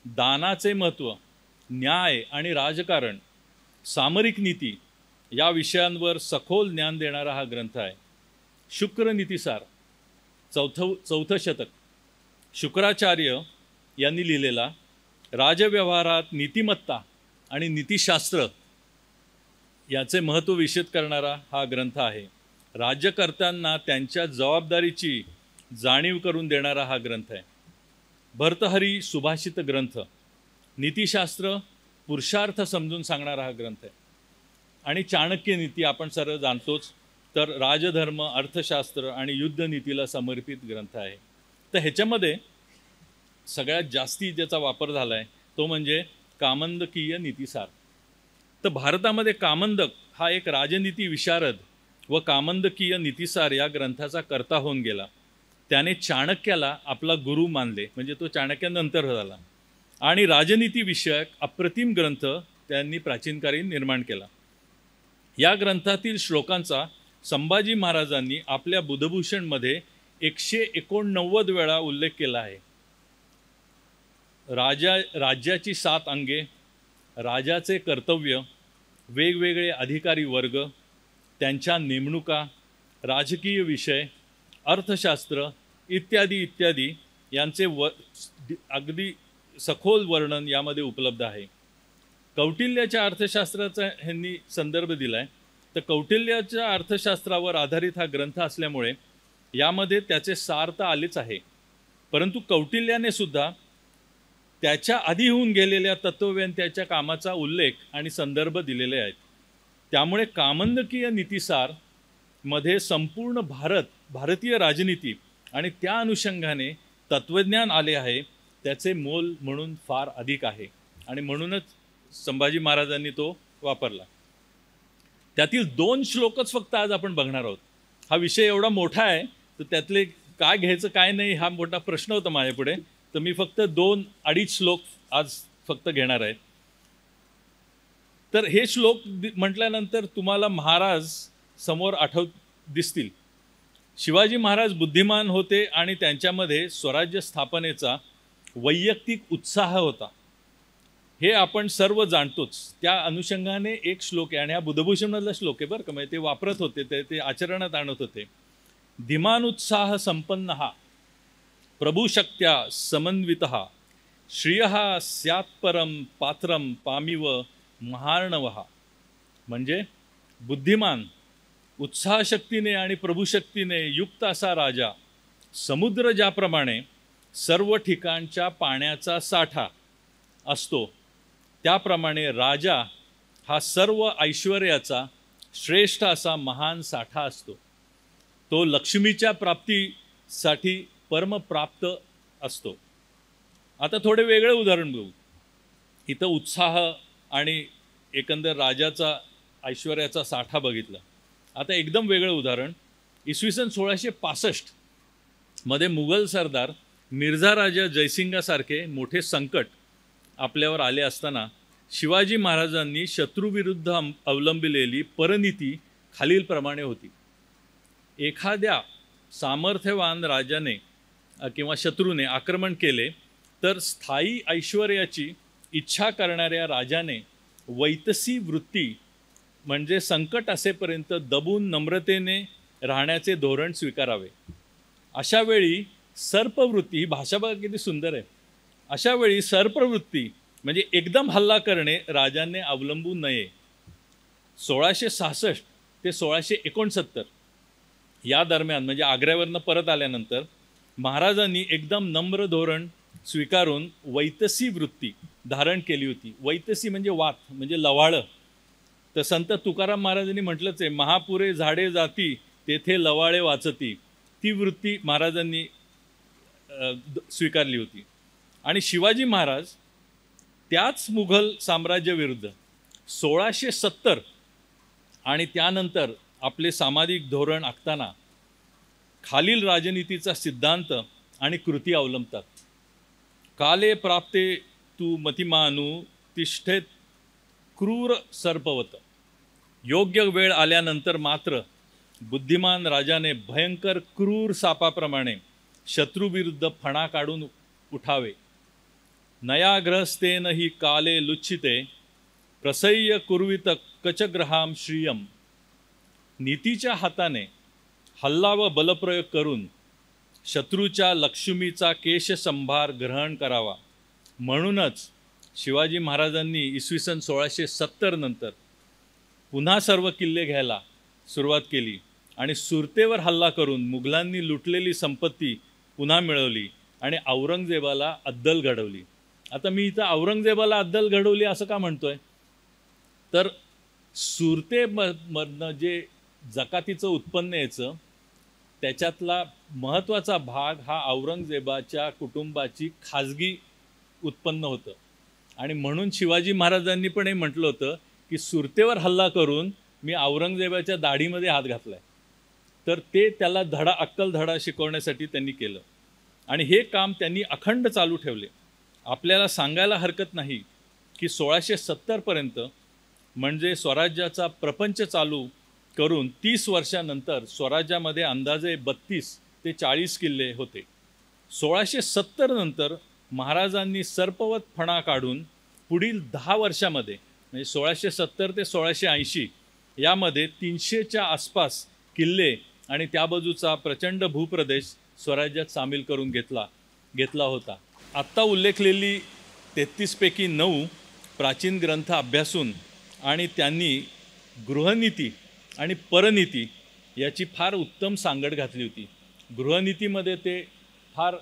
दानाचे महत्त्व, न्याय आणि राजकारण, सामरिक नीती या विषयांवर सखोल ज्ञान देणारा हा ग्रंथ आहे. शुक्रनीतिसार 4थं शतक शुक्राचार्य यांनी लिहिलेला, राजव्यवहारात नीतिमत्ता आणि नीतिशास्त्र याचे महत्त्व विशद करणारा हा ग्रंथ आहे. राज्यकर्त्यांना त्यांच्या जबाबदारीची जाणीव करून देणारा हा ग्रंथ आहे. भर्तहरी सुभाषित ग्रंथ, नीतिशास्त्र, पुरुषार्थ समजून सांगणारा हा ग्रंथ आहे. आणि चाणक्य नीती आपण सर्व जाणतोच, तर राजधर्म, अर्थशास्त्र आणि युद्धनीतीला समर्पित ग्रंथ आहे. तर ह्याच्यामध्ये सगळ्यात जास्ती ज्याचा वापर झाला आहे तो म्हणजे कामंदकीय नीतिसार. तर भारतामध्ये कामंदक हा एक राजनीती विशारद व कामंदकीय नीतिसार या ग्रंथाचा कर्ता होऊन गेला. त्याने चाणक्याला आपला गुरु मानले, म्हणजे तो चाणक्यानंतर झाला, आणि राजनीती विषयक अप्रतिम ग्रंथ त्यांनी प्राचीन काळी निर्माण केला. या ग्रंथातील श्लोकांचा संभाजी महाराजांनी आपल्या बुधभूषणमध्ये 189 वेळा उल्लेख केला आहे. राज्याची 7 अंगे, राजाचे कर्तव्य, वेगवेगळे अधिकारी वर्ग, त्यांच्या नेमणुका, राजकीय विषय, अर्थशास्त्र इत्यादी इत्यादी यांचे अगदी सखोल वर्णन यामध्ये उपलब्ध आहे. कौटिल्याच्या अर्थशास्त्राचा ह्यांनी संदर्भ दिला आहे. तर कौटिल्याच्या अर्थशास्त्रावर आधारित हा ग्रंथ असल्यामुळे यामध्ये त्याचे सार तर आलेच आहे, परंतु कौटिल्याने सुद्धा त्याच्या आधी होऊन गेलेल्या तत्त्ववेत्त्याच्या कामाचा उल्लेख आणि संदर्भ दिलेले आहेत. त्यामुळे कामंदकीय नीतिसार मध्ये संपूर्ण भारतीय राजनीती आणि त्या अनुषंगाने तत्त्वज्ञान आले आहे, त्याचे मोल म्हणून फार अधिक आहे आणि म्हणूनच संभाजी महाराजांनी तो वापरला. त्यातील 2 श्लोकच फक्त आज आपण बघणार आहोत. हा विषय एवढा मोठा आहे तर त्यातले काय घ्यायचं काय नाही हा मोठा प्रश्न होता माझ्यापुढे, तर मी फक्त 2-2.5 श्लोक आज फक्त घेणार आहेत. तर हे श्लोक म्हटल्यानंतर तुम्हाला महाराज समोर दिसतील. शिवाजी महाराज बुद्धिमान होते आणि त्यांच्यामध्ये स्वराज्य स्थापनेचा वैयक्तिक उत्साह होता, हे आपण सर्व जाणतोच. त्या अनुषंगाने एक श्लोक आहे आणि हा बुधभूषणमधला श्लोक आहे बरं का, म्हणजे ते वापरत होते, ते आचरणात आणत होते. धीमानुत्साह संपन्नः प्रभुशक्त्या समन्वितः श्रियः स्यात्परम पात्रम पामिव महार्णवः. म्हणजे बुद्धिमान, उत्साहशक्तीने आणि प्रभुशक्तीने युक्त असा राजा, समुद्र ज्याप्रमाणे सर्व ठिकाणच्या पाण्याचा साठा असतो, त्याप्रमाणे राजा हा सर्व ऐश्वर्याचा श्रेष्ठ असा महान साठा असतो. तो लक्ष्मीच्या प्राप्तीसाठी परमप्राप्त असतो. आता थोडे वेगळे उदाहरण बघू. इथं उत्साह आणि एकंदर राजाचा ऐश्वर्याचा साठा बघितला. आता एकदम वेगळं उदाहरण, इसवी सन 1665 मध्ये मुघल सरदार मिर्झा राजा जयसिंगासारखे मोठे संकट आपल्यावर आले असताना शिवाजी महाराजांनी शत्रूविरुद्ध अवलंबिलेली परनीती खालीलप्रमाणे होती. एखाद्या सामर्थ्यवान राजाने किंवा शत्रूने आक्रमण केले तर स्थायी ऐश्वर्याची इच्छा करणाऱ्या राजाने वैतसी वृत्ती म्हणजे संकट असेपर्यंत दबून नम्रतेने राहण्याचे धोरण स्वीकारावे. अशा वेळी सर्पवृत्ती, ही भाषा बघा किती सुंदर आहे, अशा वेळी सर्पवृत्ती म्हणजे एकदम हल्ला करणे राजांनी अवलंबू नये. 1666 ते 1669 या दरम्यान म्हणजे आग्र्यावरनं परत आल्यानंतर महाराजांनी एकदम नम्र धोरण स्वीकारून वैतसी वृत्ती धारण केली होती. वैतसी म्हणजे वात म्हणजे लवाळं. तर संत तुकाराम महाराजांनी म्हटलंच आहे, महापुरे झाडे जाती तेथे लवाळे वाचती. ती वृत्ती महाराजांनी स्वीकारली होती. आणि शिवाजी महाराज त्याच मुघल साम्राज्याविरुद्ध 1670 आणि त्यानंतर आपले सामाजिक धोरण आखताना खालील राजनीतीचा सिद्धांत आणि कृती अवलंबतात. काले प्राप्ते तू मतिमानू तिष्ठेत क्रूर सर्पवत. योग्य वेळ आल्यानंतर मात्र बुद्धिमान राजाने भयंकर क्रूर सापाप्रमाणे शत्रूविरुद्ध फणा काढून उठावे. नयाग्रहस्तेन ही काले लुच्छिते प्रसह्य कुर्वित कचग्रहाम श्रियम. नीतीच्या हाताने हल्ला व बलप्रयोग करून शत्रूच्या लक्ष्मीचा केशसंभार ग्रहण करावा. म्हणूनच शिवाजी महाराजांनी इसवी सन 1670 नंतर पुन्हा सर्व किल्ले घ्यायला सुरुवात केली आणि सुरतेवर हल्ला करून मुघलांनी लुटलेली संपत्ती पुन्हा मिळवली आणि औरंगजेबाला अद्दल घडवली. आता मी इथं औरंगजेबाला अद्दल घडवली असं का म्हणतोय, तर सुरतेमधनं जे जकातीचं उत्पन्न यायचं त्याच्यातला महत्त्वाचा भाग हा औरंगजेबाच्या कुटुंबाची खाजगी उत्पन्न होतं. आणि म्हणून शिवाजी महाराजांनी पण हे म्हटलं होतं की सुरतेवर हल्ला करून मी औरंगजेबाच्या दाढीमध्ये हात घातलाय. तर ते त्याला अक्कल धडा शिकवण्यासाठी त्यांनी केलं आणि हे काम त्यांनी अखंड चालू ठेवले. आपल्याला सांगायला हरकत नाही की 1670 पर्यंत म्हणजे स्वराज्याचा प्रपंच चालू करून 30 वर्षानंतर स्वराज्यामध्ये अंदाजे 32 ते 40 किल्ले होते. 1670 नंतर महाराजांनी सर्पवत फणा काढून पुढील 10 वर्षामध्ये म्हणजे 1670 ते 1680 यामध्ये 300च्या आसपास किल्ले आणि त्या बाजूचा प्रचंड भूप्रदेश स्वराज्यात सामील करून घेतला होता. आत्ता उल्लेखलेली 33 पैकी 9 प्राचीन ग्रंथ अभ्यासून आणि त्यांनी गृहनीती आणि परनीती याची फार उत्तम सांगड घातली होती. गृहनीतीमध्ये ते फार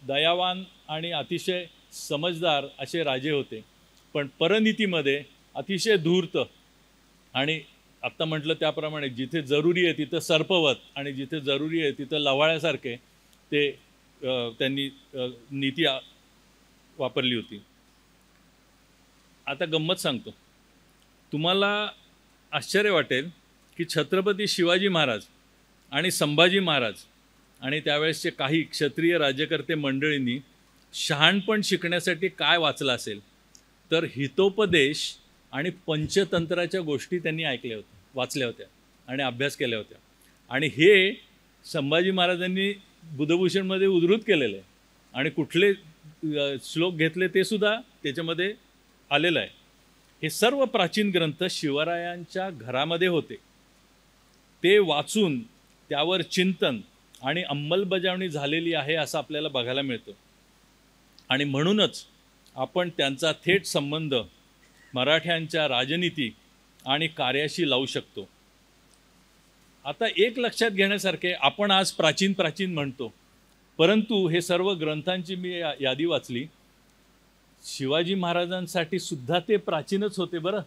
दयावान आणि अतिशय समजदार असे राजे होते, पण परनीतीमध्ये अतिशय धूर्त आणि आत्ता म्हटलं त्याप्रमाणे जिथे जरुरी आहे तिथं सर्पवत आणि जिथे जरुरी आहे तिथं लवाळ्यासारखे ते त्यांनी नीती वापरली होती. आता गंमत सांगतो तुम्हाला, आश्चर्य वाटेल की छत्रपती शिवाजी महाराज आणि संभाजी महाराज आणि त्यावेळेसचे काही क्षत्रिय राज्यकर्ते मंडळींनी शहाणपण शिकण्यासाठी काय वाचलं असेल तर हितोपदेश आणि पंचतंत्राच्या गोष्टी त्यांनी वाचल्या होत्या आणि अभ्यास केल्या होत्या. आणि हे संभाजी महाराजांनी बुधभूषणमध्ये उद्धृत केलेलं आहे आणि कुठले श्लोक घेतले ते सुद्धा त्याच्यामध्ये आलेलं आहे. हे सर्व प्राचीन ग्रंथ शिवरायांच्या घरामध्ये होते. ते वाचून त्यावर चिंतन आणि अंमलबजावणी झालेली आहे असं आपल्याला बघायला मिळतं. आणि म्हणूनच आपण त्यांचा थेट संबंध मराठ्यांच्या राजनीती आणि कार्याशी लावू शकतो. आता एक लक्षात घेण्यासारखे, आपण आज प्राचीन प्राचीन म्हणतो, परंतु हे सर्व ग्रंथांची मी यादी वाचली. शिवाजी महाराजांसाठी सुद्धा ते प्राचीनच होते बरं,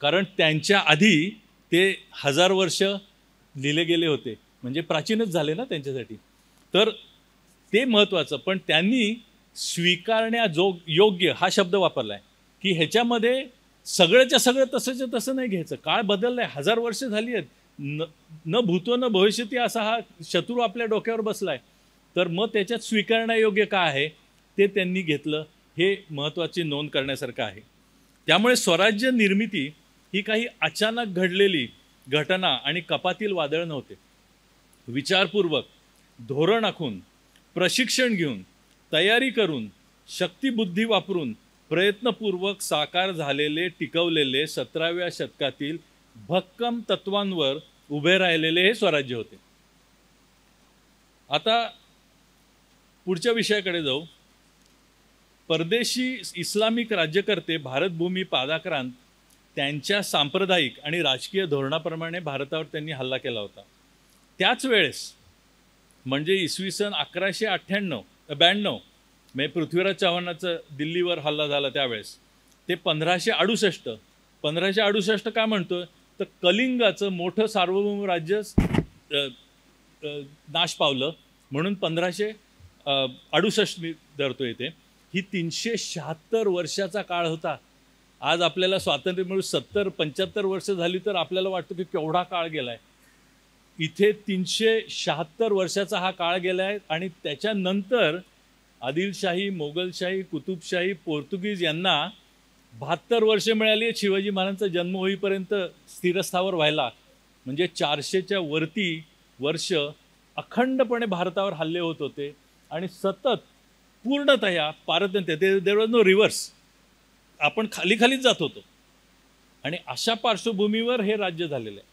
कारण त्यांच्या आधी ते 1000 वर्ष लिहिले गेले होते, म्हणजे प्राचीनच झाले ना त्यांच्यासाठी. तर ते महत्त्वाचं. पण त्यांनी योग्य हा शब्द वापरला आहे की ह्याच्यामध्ये सगळंच्या सगळं तसंच्या तसं नाही घ्यायचं. काळ बदलला आहे, 1000 वर्ष झाली आहेत, न भूतो न भविष्यती असा हा शत्रू आपल्या डोक्यावर बसला आहे. तर मग त्याच्यात स्वीकारण्यायोग्य काय आहे ते त्यांनी घेतलं, हे महत्त्वाची नोंद करण्यासारखं आहे. त्यामुळे स्वराज्य निर्मिती ही काही अचानक घडलेली घटना आणि कपातील वादळ नव्हते. विचारपूर्वक, धोरण आखून, प्रशिक्षण घेऊन, तयारी करून, शक्तिबुद्धी वापरून प्रयत्नपूर्वक साकार झालेले, टिकवलेले 17व्या शतकातील भक्कम तत्वांवर उभे राहिलेले हे स्वराज्य होते. आता पुढच्या विषयाकडे जाऊ. परदेशी इस्लामिक राज्यकर्ते भारतभूमी पादाक्रांत त्यांच्या सांप्रदायिक आणि राजकीय धोरणाप्रमाणे भारतावर त्यांनी हल्ला केला होता. त्याच वेळेस म्हणजे इसवी सन 1192 म्हणजे पृथ्वीराज चव्हाणाचा दिल्लीवर हल्ला झाला त्यावेळेस, ते 1568 का म्हणतो तर कलिंगाचं मोठं सार्वभौम राज्य नाश पावलं म्हणून 1568 मी धरतो येते. ही 376 वर्षाचा काळ होता. आज आपल्याला स्वातंत्र्य मिळून 70-75 वर्ष झाली तर आपल्याला वाटतं की केवढा काळ गेलाय. इथे 376 वर्षाचा हा काळ गेला आहे. आणि त्याच्यानंतर आदिलशाही, मोगलशाही, कुतुबशाही, पोर्तुगीज यांना 72 वर्ष मिळाली आहेत शिवाजी महाराजांचा जन्म होईपर्यंत स्थिरस्थावर व्हायला. म्हणजे 400च्या वरती वर्ष अखंडपणे भारतावर हल्ले होत होते आणि सतत पूर्णतया पारतंत्र्य, देयर वॉज नो रिव्हर्स, आपण खाली खालीच जात होतो. आणि अशा पार्श्वभूमीवर हे राज्य झालेलं आहे.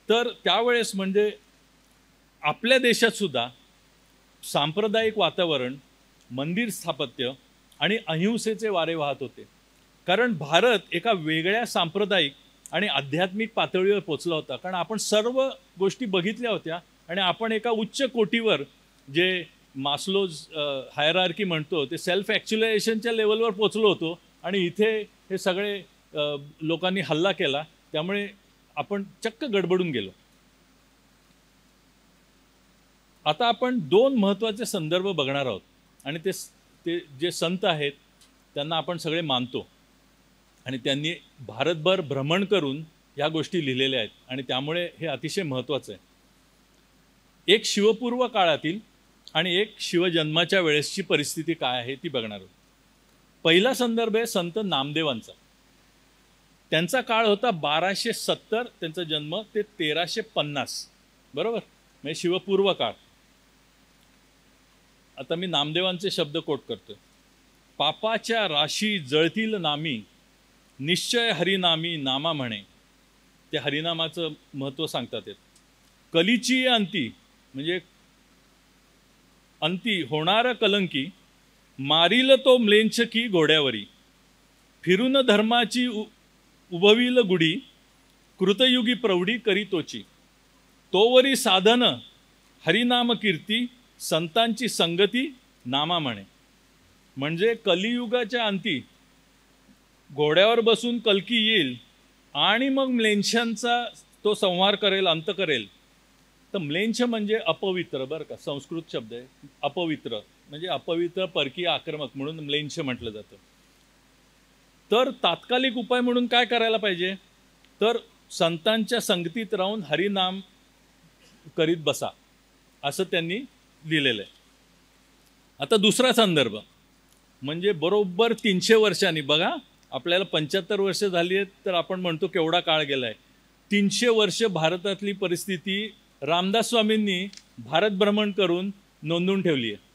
तर त्यावेळेस म्हणजे आपल्या देशात सुद्धा सांप्रदायिक वातावरण, मंदिर स्थापत्य आणि अहिंसेचे वारे वाहत होते. कारण भारत एका वेगळ्या सांप्रदायिक आणि आध्यात्मिक पातळीवर पोचला होता. कारण आपण सर्व गोष्टी बघितल्या होत्या आणि आपण एका उच्च कोटीवर, जे मास्लोज हायरार्की म्हणतो, ते सेल्फ ॲक्च्युलायझेशनच्या लेवलवर पोचलो होतो. आणि इथे हे सगळे लोकांनी हल्ला केला, त्यामुळे आपण चक्क गडबडून गेलो. आता आपण 2 महत्त्वाचे संदर्भ बघणार आहोत आणि ते जे संत आहेत त्यांना आपण सगळे मानतो आणि त्यांनी भारतभर भ्रमण करून ह्या गोष्टी लिहिलेल्या आहेत आणि त्यामुळे हे अतिशय महत्त्वाचं आहे. एक शिवपूर्व काळातील आणि एक शिवजन्माच्या वेळेसची परिस्थिती काय आहे ती बघणार आहोत. पहिला संदर्भ आहे संत नामदेवांचा. त्यांचा काळ होता 1270, त्यांचा जन्म ते 1350, बरोबर, म्हणजे शिवपूर्व काळ. आता मी नामदेवांचे शब्द कोट करतो. पापाच्या राशी जळतील नामी, निश्चय हरिनामी नामा म्हणे. ते हरिनामाचं महत्त्व सांगतात. कलीची अंती म्हणजे अंती होणार कलंकी, मारील तो म्लेंछकी घोड्यावरी, फिरून धर्माची उभवील गुढी, कृतयुगी प्रौढी करी तोची, तोवरी साधन हरिनाम कीर्ती, संतांची संगती नामा म्हणे. म्हणजे कलियुगाच्या अंती घोड्यावर बसून कल्की येईल आणि मग म्लेंछांचा तो संहार करेल, अंत करेल. तर म्लेंछ म्हणजे अपवित्र, बरं का, संस्कृत शब्द आहे. अपवित्र म्हणजे अपवित्र, परकीय, आक्रमक म्हणून म्लेंछ म्हटलं जातं. तर तात्कालिक उपाय म्हणून काय करायला पाहिजे तर संतांच्या संगतीत राहून हरिनाम करीत बसा, असं त्यांनी लिहिलेलं आहे. आता दुसरा संदर्भ म्हणजे बरोबर 300 वर्षांनी, बघा आपल्याला 75 वर्ष झाली आहेत तर आपण म्हणतो केवढा काळ गेला आहे. 300 वर्ष भारतातली परिस्थिती रामदास स्वामींनी भारत भ्रमण करून नोंदवून ठेवली आहे.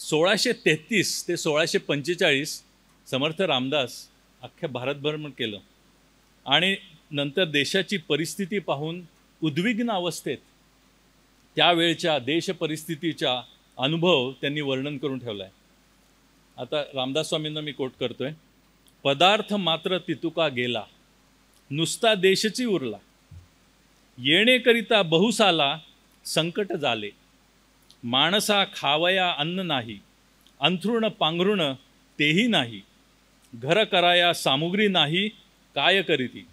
1633 ते 1645 समर्थ रामदास अख्ख्या भारत भ्रमण केलं आणि नंतर देशाची परिस्थिती पाहून उद्विग्न अवस्थेत त्यावेळच्या देश परिस्थितीचा अनुभव त्यांनी वर्णन करून ठेवला आहे. आता रामदास स्वामींना मी कोट करतोय. पदार्थ मात्र तितुका गेला, नुसता देशची उरला, येणेकरिता बहुसाला संकट झाले, माणसा खावया अन्न नाही, अंथरुण पांघरुण तेही नाही, घर कराया सामुग्री नाही, काय करीती,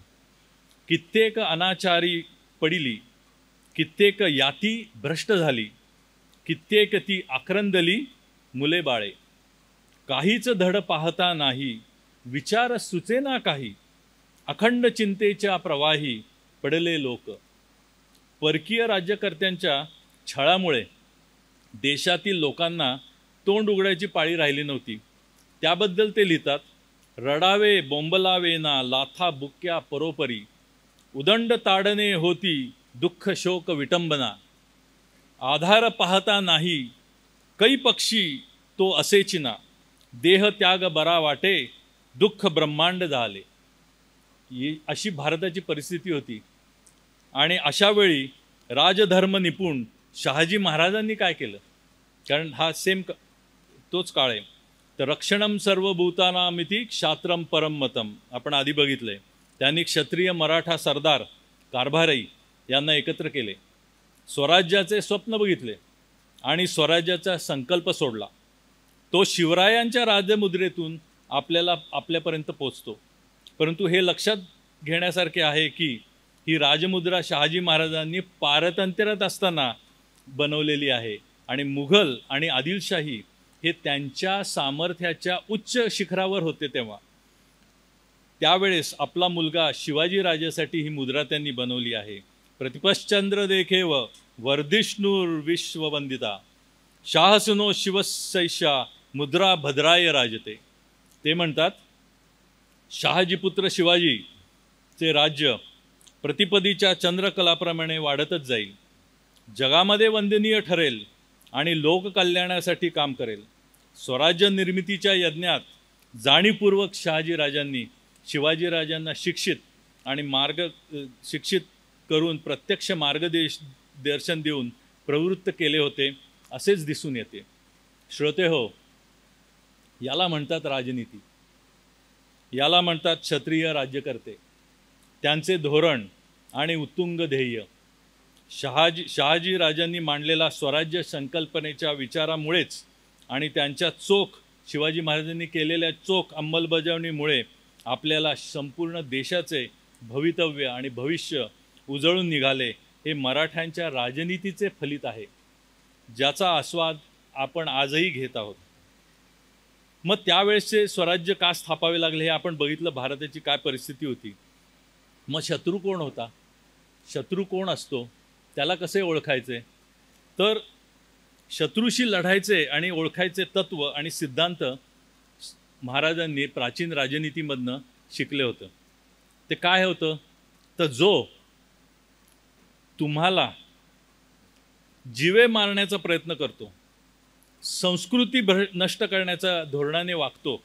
कित्येक अनाचारी पडिली, कित्येक याती भ्रष्ट झाली, कित्येक ती आक्रंदली मुले बाळे, काहीच धड पाहता नाही, विचार सुचेना काही, अखंड चिंतेच्या प्रवाही पडले लोक. परकीय राज्यकर्त्यांच्या छळामुळे देशातील लोकांना तोंड उघडायची पाळी राहिली नव्हती. त्याबद्दल ते लिहितात. रडावे बोंबलावे ना लाथा बुक्या परोपरी, उदंड ताडणे होती दुःख शोक विटंबना, आधार पाहता नाही कै पक्षी तो असेची ना, देह त्याग बरा वाटे दुःख ब्रह्मांड झाले. ही अशी भारताची परिस्थिती होती. आणि अशा वेळी राजधर्म निपुण शहाजी महाराजांनी काय केलं, कारण हा तोच काळ आहे. तर रक्षणम सर्वभूतानामिति क्षात्रम परम मतम आपण आधी बघितलंय. त्यांनी क्षत्रिय मराठा सरदार कारभारी यांना एकत्र केले, स्वराज्याचे स्वप्न बघितले आणि स्वराज्याचा संकल्प सोडला. तो शिवरायांच्या राजमुद्रेतून आपल्यापर्यंत पोचतो. परंतु हे लक्षात घेण्यासारखे आहे की ही राजमुद्रा शहाजी महाराजांनी पारतंत्र्यात असताना बनवलेली आहे आणि मुघल आणि आदिलशाही हे त्यांच्या सामर्थ्याच्या उच्च शिखरावर होते. तेव्हा त्यावेळेस आपला मुलगा शिवाजी राजासाठी ही मुद्रा त्यांनी बनवली आहे. प्रतिपश्चंद्र देखेव वर्धिष्णुर विश्ववंदिता, शाहसुनो शिवसैषा मुद्रा भद्राय राजते. ते म्हणतात शहाजीपुत्र शिवाजीचे राज्य प्रतिपदीच्या चंद्रकलाप्रमाणे वाढतच जाईल, जगामध्ये वंदनीय ठरेल आणि लोककल्याणासाठी काम करेल. स्वराज्य निर्मितीच्या यज्ञात जाणीवपूर्वक शहाजीराजांनी शिवाजीराजांना शिक्षित करून प्रत्यक्ष दर्शन देऊन प्रवृत्त केले होते असेच दिसून येते. श्रोते हो, याला म्हणतात राजनीती, याला म्हणतात क्षत्रिय राज्यकर्ते, त्यांचे धोरण आणि उत्तुंग ध्येय. शहाजी राजांनी मांडलेला स्वराज्य संकल्पनेच्या विचारामुळेच आणि त्यांच्या चोख शिवाजी महाराजांनी केलेल्या चोख अंमलबजावणीमुळे आपल्याला संपूर्ण देशाचे भवितव्य आणि भविष्य उजळून निघाले. हे मराठ्यांच्या राजनीतीचे फलित आहे, ज्याचा आस्वाद आपण आजही घेत आहोत. मग त्यावेळेसचे स्वराज्य का स्थापावे लागले हे आपण बघितलं. भारताची काय परिस्थिती होती. मग शत्रू कोण होता, शत्रू कोण असतो, त्याला कसे ओळखायचे. तर शत्रूशी लढायचे आणि ओळखायचे तत्व आणि सिद्धांत महाराजांनी प्राचीन राजनीतीमधनं शिकले होतं. ते काय होतं, तर जो तुम्हाला जीवे मारण्याचा प्रयत्न करतो, संस्कृती नष्ट करण्याच्या धोरणाने वागतो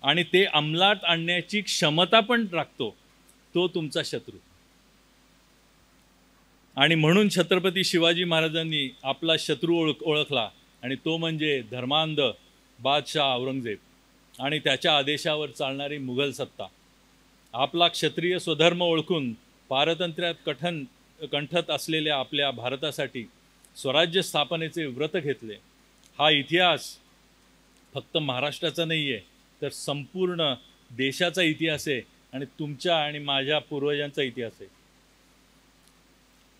आणि ते अंमलात आणण्याची क्षमता पण राखतो, तो तुमचा शत्रू. आणि म्हणून छत्रपती शिवाजी महाराजांनी आपला शत्रू ओळखला आणि तो म्हणजे धर्मांध बादशाह औरंगजेब आणि त्याच्या आदेशावर चालणारी मुघल सत्ता. आपला क्षत्रिय स्वधर्म ओळखून पारतंत्र्यात कंठत असलेल्या आपल्या भारतासाठी स्वराज्य स्थापनेचे व्रत घेतले. हा इतिहास फक्त महाराष्ट्राचा नाही आहे, तर संपूर्ण देशाचा इतिहास आहे आणि तुमच्या आणि माझ्या पूर्वजांचा इतिहास आहे.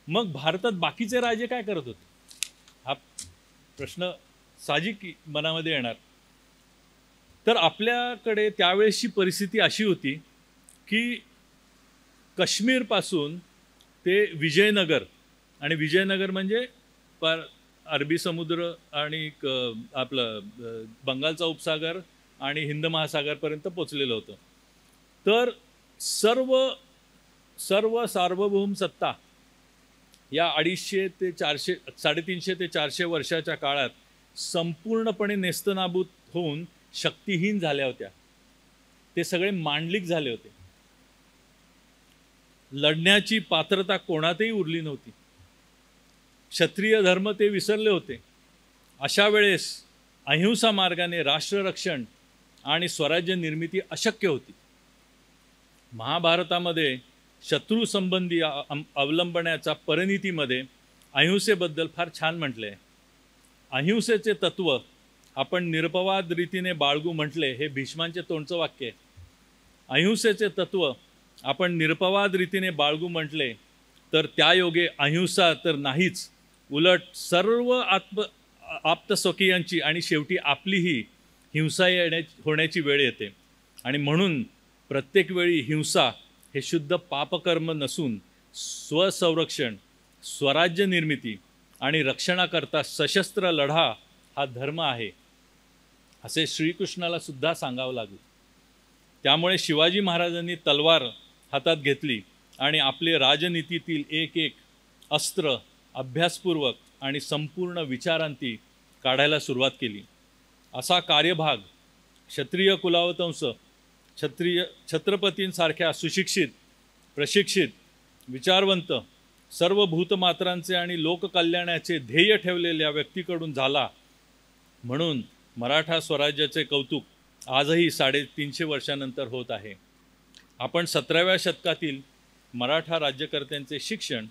मग भारतात बाकीचे राजे काय करत होते, हा प्रश्न साहजिक मनामध्ये येणार. तर आपल्याकडे त्यावेळेसची परिस्थिती अशी होती की काश्मीरपासून ते विजयनगर, आणि विजयनगर म्हणजे अरबी समुद्र आणि आपलं बंगालचा उपसागर आणि हिंद महासागरपर्यंत पोचलेलं होतं. तर सर्व सार्वभौम सत्ता या 250 ते 400 350 ते 400 वर्षाच्या काळात संपूर्णपणे नेस्तनाबूत होऊन शक्तिहीन झाल्या होत्या. ते सगळे मांडलिक झाले होते. लढण्याची पात्रता कोणातही उरली नव्हती. क्षत्रिय धर्म ते विसरले होते. अशा वेळेस अहिंसा मार्गाने राष्ट्ररक्षण आणि स्वराज्य निर्मिती अशक्य होती. महाभारतामध्ये शत्रू संबंधी अवलंबण्याच्या परिणितीमध्ये अहिंसेबद्दल फार छान म्हटले आहे. अहिंसेचे तत्व आपण निरपवाद रीतीने बाळगू म्हटले हे भीष्मांचे तोंडचं वाक्य आहे. अहिंसेचे तत्व आपण निरपवाद रीतीने बाळगू म्हटले तर त्यायोगे अहिंसा तर नाहीच, उलट सर्व आप्तस्वकीयांची आणि शेवटी आपलीही हिंसा होण्याची वेळ येते. आणि म्हणून प्रत्येक वेळी हिंसा हे शुद्ध पापकर्म नसून स्वसंरक्षण, स्वराज्य निर्मिती आणि रक्षणाकरता सशस्त्र लढा हा धर्म आहे असे श्रीकृष्णाला सुद्धा सांगावं लागलं. त्यामुळे शिवाजी महाराजांनी तलवार हातात घेतली आणि आपले राजनीतीतील एक एक अस्त्र अभ्यासपूर्वक आणि संपूर्ण विचारांती काढायला सुरुवात केली. असा कार्यभाग क्षत्रिय कुलावतंस, छत्रपतींसारख्या सुशिक्षित, प्रशिक्षित, विचारवंत, सर्व भूतमात्रांचे आणि लोककल्याणाचे ध्येय ठेवलेल्या व्यक्तीकडून झाला. म्हणून मराठा स्वराज्याचे कौतुक आजही 350 वर्षानंतर होत आहे. आपण 17व्या शतकातील मराठा राज्यकर्त्यांचे शिक्षण,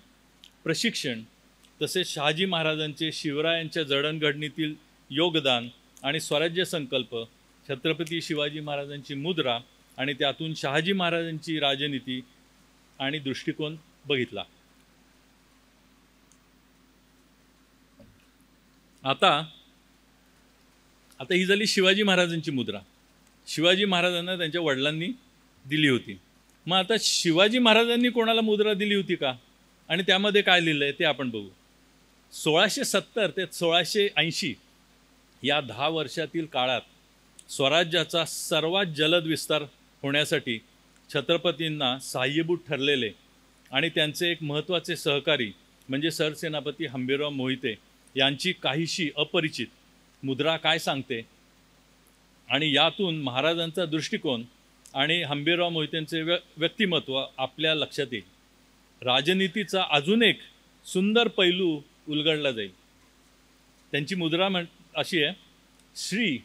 प्रशिक्षण तसेच शहाजी महाराजांचे शिवरायांच्या जडणघडणीतील योगदान आणि स्वराज्य संकल्प, छत्रपती शिवाजी महाराजांची मुद्रा आणि त्यातून शहाजी महाराजांची राजनीती आणि दृष्टिकोन बघितला. आता ही झाली शिवाजी महाराजांची मुद्रा. शिवाजी महाराजांना त्यांच्या वडिलांनी दिली होती. मग आता शिवाजी महाराजांनी कोणाला मुद्रा दिली होती का आणि त्यामध्ये काय लिहिलं आहे ते आपण बघू. 1670 ते 1680 या 10 वर्षातील काळात स्वराज्याचा सर्वात जलद विस्तार होण्यासाठी छत्रपतींना सहाय्यभूत ठरलेले आणि त्यांचे एक महत्त्वाचे सहकारी म्हणजे सरसेनापती हंबीरराव मोहिते यांची काहीशी अपरिचित मुद्रा काय सांगते आणि यातून महाराजांचा दृष्टिकोन आणि हंबीरराव मोहितेंचे व्यक्तिमत्व आपल्या लक्षात येईल. राजनीतीचा अजून एक सुंदर पैलू उलगडला जाईल. त्यांची मुद्रा अशी आहे, श्री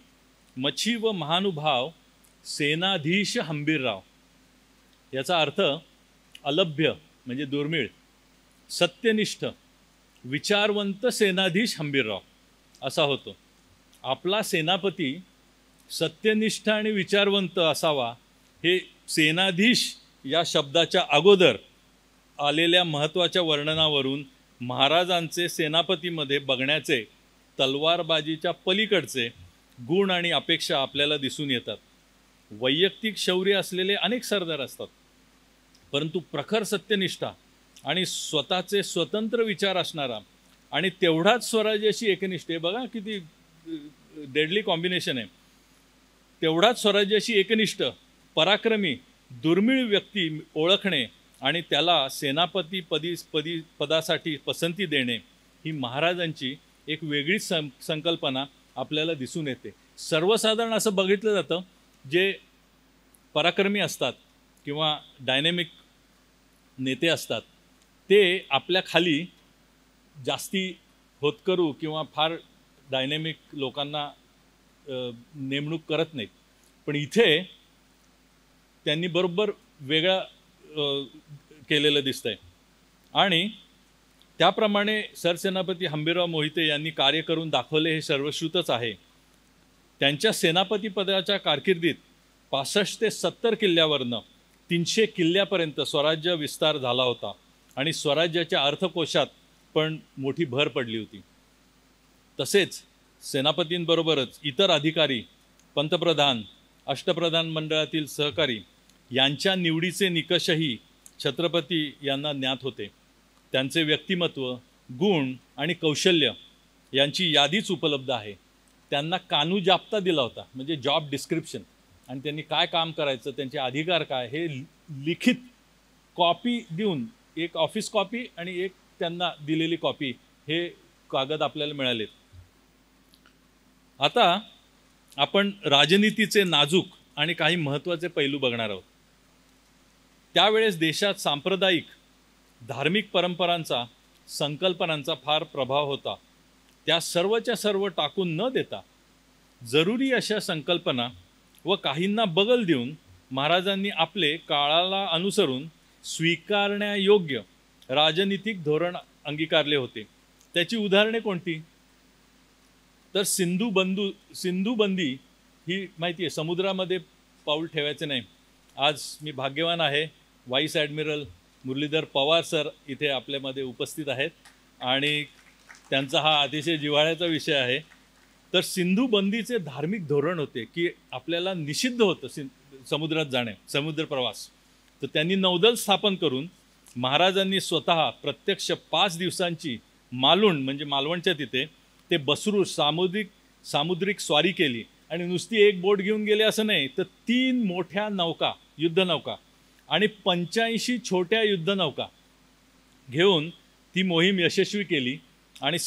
मच्छी व महानुभाव सेनाधीश हंबीरराव. याचा अर्थ अलभ्य म्हणजे दुर्मिळ, सत्यनिष्ठ, विचारवंत सेनाधीश हंबीरराव असा होतो. आपला सेनापती सत्यनिष्ठ आणि विचारवंत असावा हे सेनाधीश या शब्दाच्या अगोदर आलेल्या महत्त्वाच्या वर्णनावरून महाराजांचे सेनापतीमध्ये बघण्याचे तलवारबाजीच्या पलीकडचे गुण आणि अपेक्षा आपल्याला दिसून येतात. वैयक्तिक शौर्य असलेले अनेक सरदार असतात, परंतु प्रखर सत्यनिष्ठा आणि स्वतःचे स्वतंत्र विचार असणारा आणि तेवढाच स्वराज्याशी एकनिष्ठ, बघा किती डेडली कॉम्बिनेशन आहे, तेवढाच स्वराज्याशी एकनिष्ठ, पराक्रमी, दुर्मिळ व्यक्ती ओळखणे आणि त्याला सेनापती पदासाठी पसंती देणे ही महाराजांची एक वेगळीच संकल्पना आपल्याला दिसून येते. सर्वसाधारण असं बघितलं जातं, जे पराक्रमी असतात किंवा डायनॅमिक नेते असतात ते आपल्या खाली जास्ती होतकरू किंवा फार डायनॅमिक लोकांना नेमणूक करत नाहीत. पण इथे त्यांनी बरोबर वेगळं केलेलं दिसतंय आणि त्याप्रमाणे सरसेनापती हंबीरराव मोहिते यांनी कार्य करून दाखवले हे सर्वश्रुतच आहे. त्यांच्या सेनापती पदाच्या कारकिर्दीत 65 ते 70 किल्ल्यावरनं 300 किल्ल्यापर्यंत स्वराज्य विस्तार झाला होता आणि स्वराज्याच्या अर्थकोशात पण मोठी भर पडली होती. तसेच सेनापतींबरोबरच इतर अधिकारी, पंतप्रधान, अष्टप्रधान मंडळातील सहकारी यांच्या निवडीचे निकषही छत्रपती यांना ज्ञात होते. त्यांचे व्यक्तिमत्व, गुण आणि कौशल्य यांची यादीच उपलब्ध आहे. त्यांना कानू जाप्ता दिला होता म्हणजे जॉब डिस्क्रिप्शन, आणि त्यांनी काय काम करायचं, त्यांचे अधिकार काय हे लिखित कॉपी देऊन, एक ऑफिस कॉपी आणि एक त्यांना दिलेली कॉपी, हे कागद आपल्याला मिळालेत. आता आपण राजनीतीचे नाजूक आणि काही महत्त्वाचे पैलू बघणार आहोत. त्यावेळेस देशात सांप्रदायिक धार्मिक परंपरांचा, संकल्पनांचा फार प्रभाव होता. त्या सर्वच्या सर्व टाकून न देता जरुरी अशा संकल्पना व काहींना बगल देऊन महाराजांनी आपले काळाला अनुसरून स्वीकारण्यायोग्य राजनीतिक धोरण अंगीकारले होते. त्याची उदाहरणे कोणती? तर सिंधुबंदी ही माहिती आहे, समुद्रामध्ये पाऊल ठेवायचे नाही. आज मी भाग्यवान आहे, vice admiral Muralidhar Pawar sir इथे आपल्यामध्ये उपस्थित आहेत आणि त्यांचा हा अतिशय जिव्हाळ्याचा विषय आहे. तर सिंधुबंदीचे धार्मिक धोरण होते की आपल्याला निषिद्ध होतं समुद्रात जाणे, समुद्र प्रवास. तर त्यांनी नौदल स्थापन करून महाराजांनी स्वतः प्रत्यक्ष 5 दिवसांची मालवण म्हणजे मालवणच्या तिथे ते बसरू सामुद्रिक स्वारी केली. आणि नुसती एक बोट घेऊन गेले असं नाही, तर 3 मोठ्या नौका, युद्धनौका आणि 85 छोट्या युद्धनौका घेऊन ती मोहीम यशस्वी केली आणि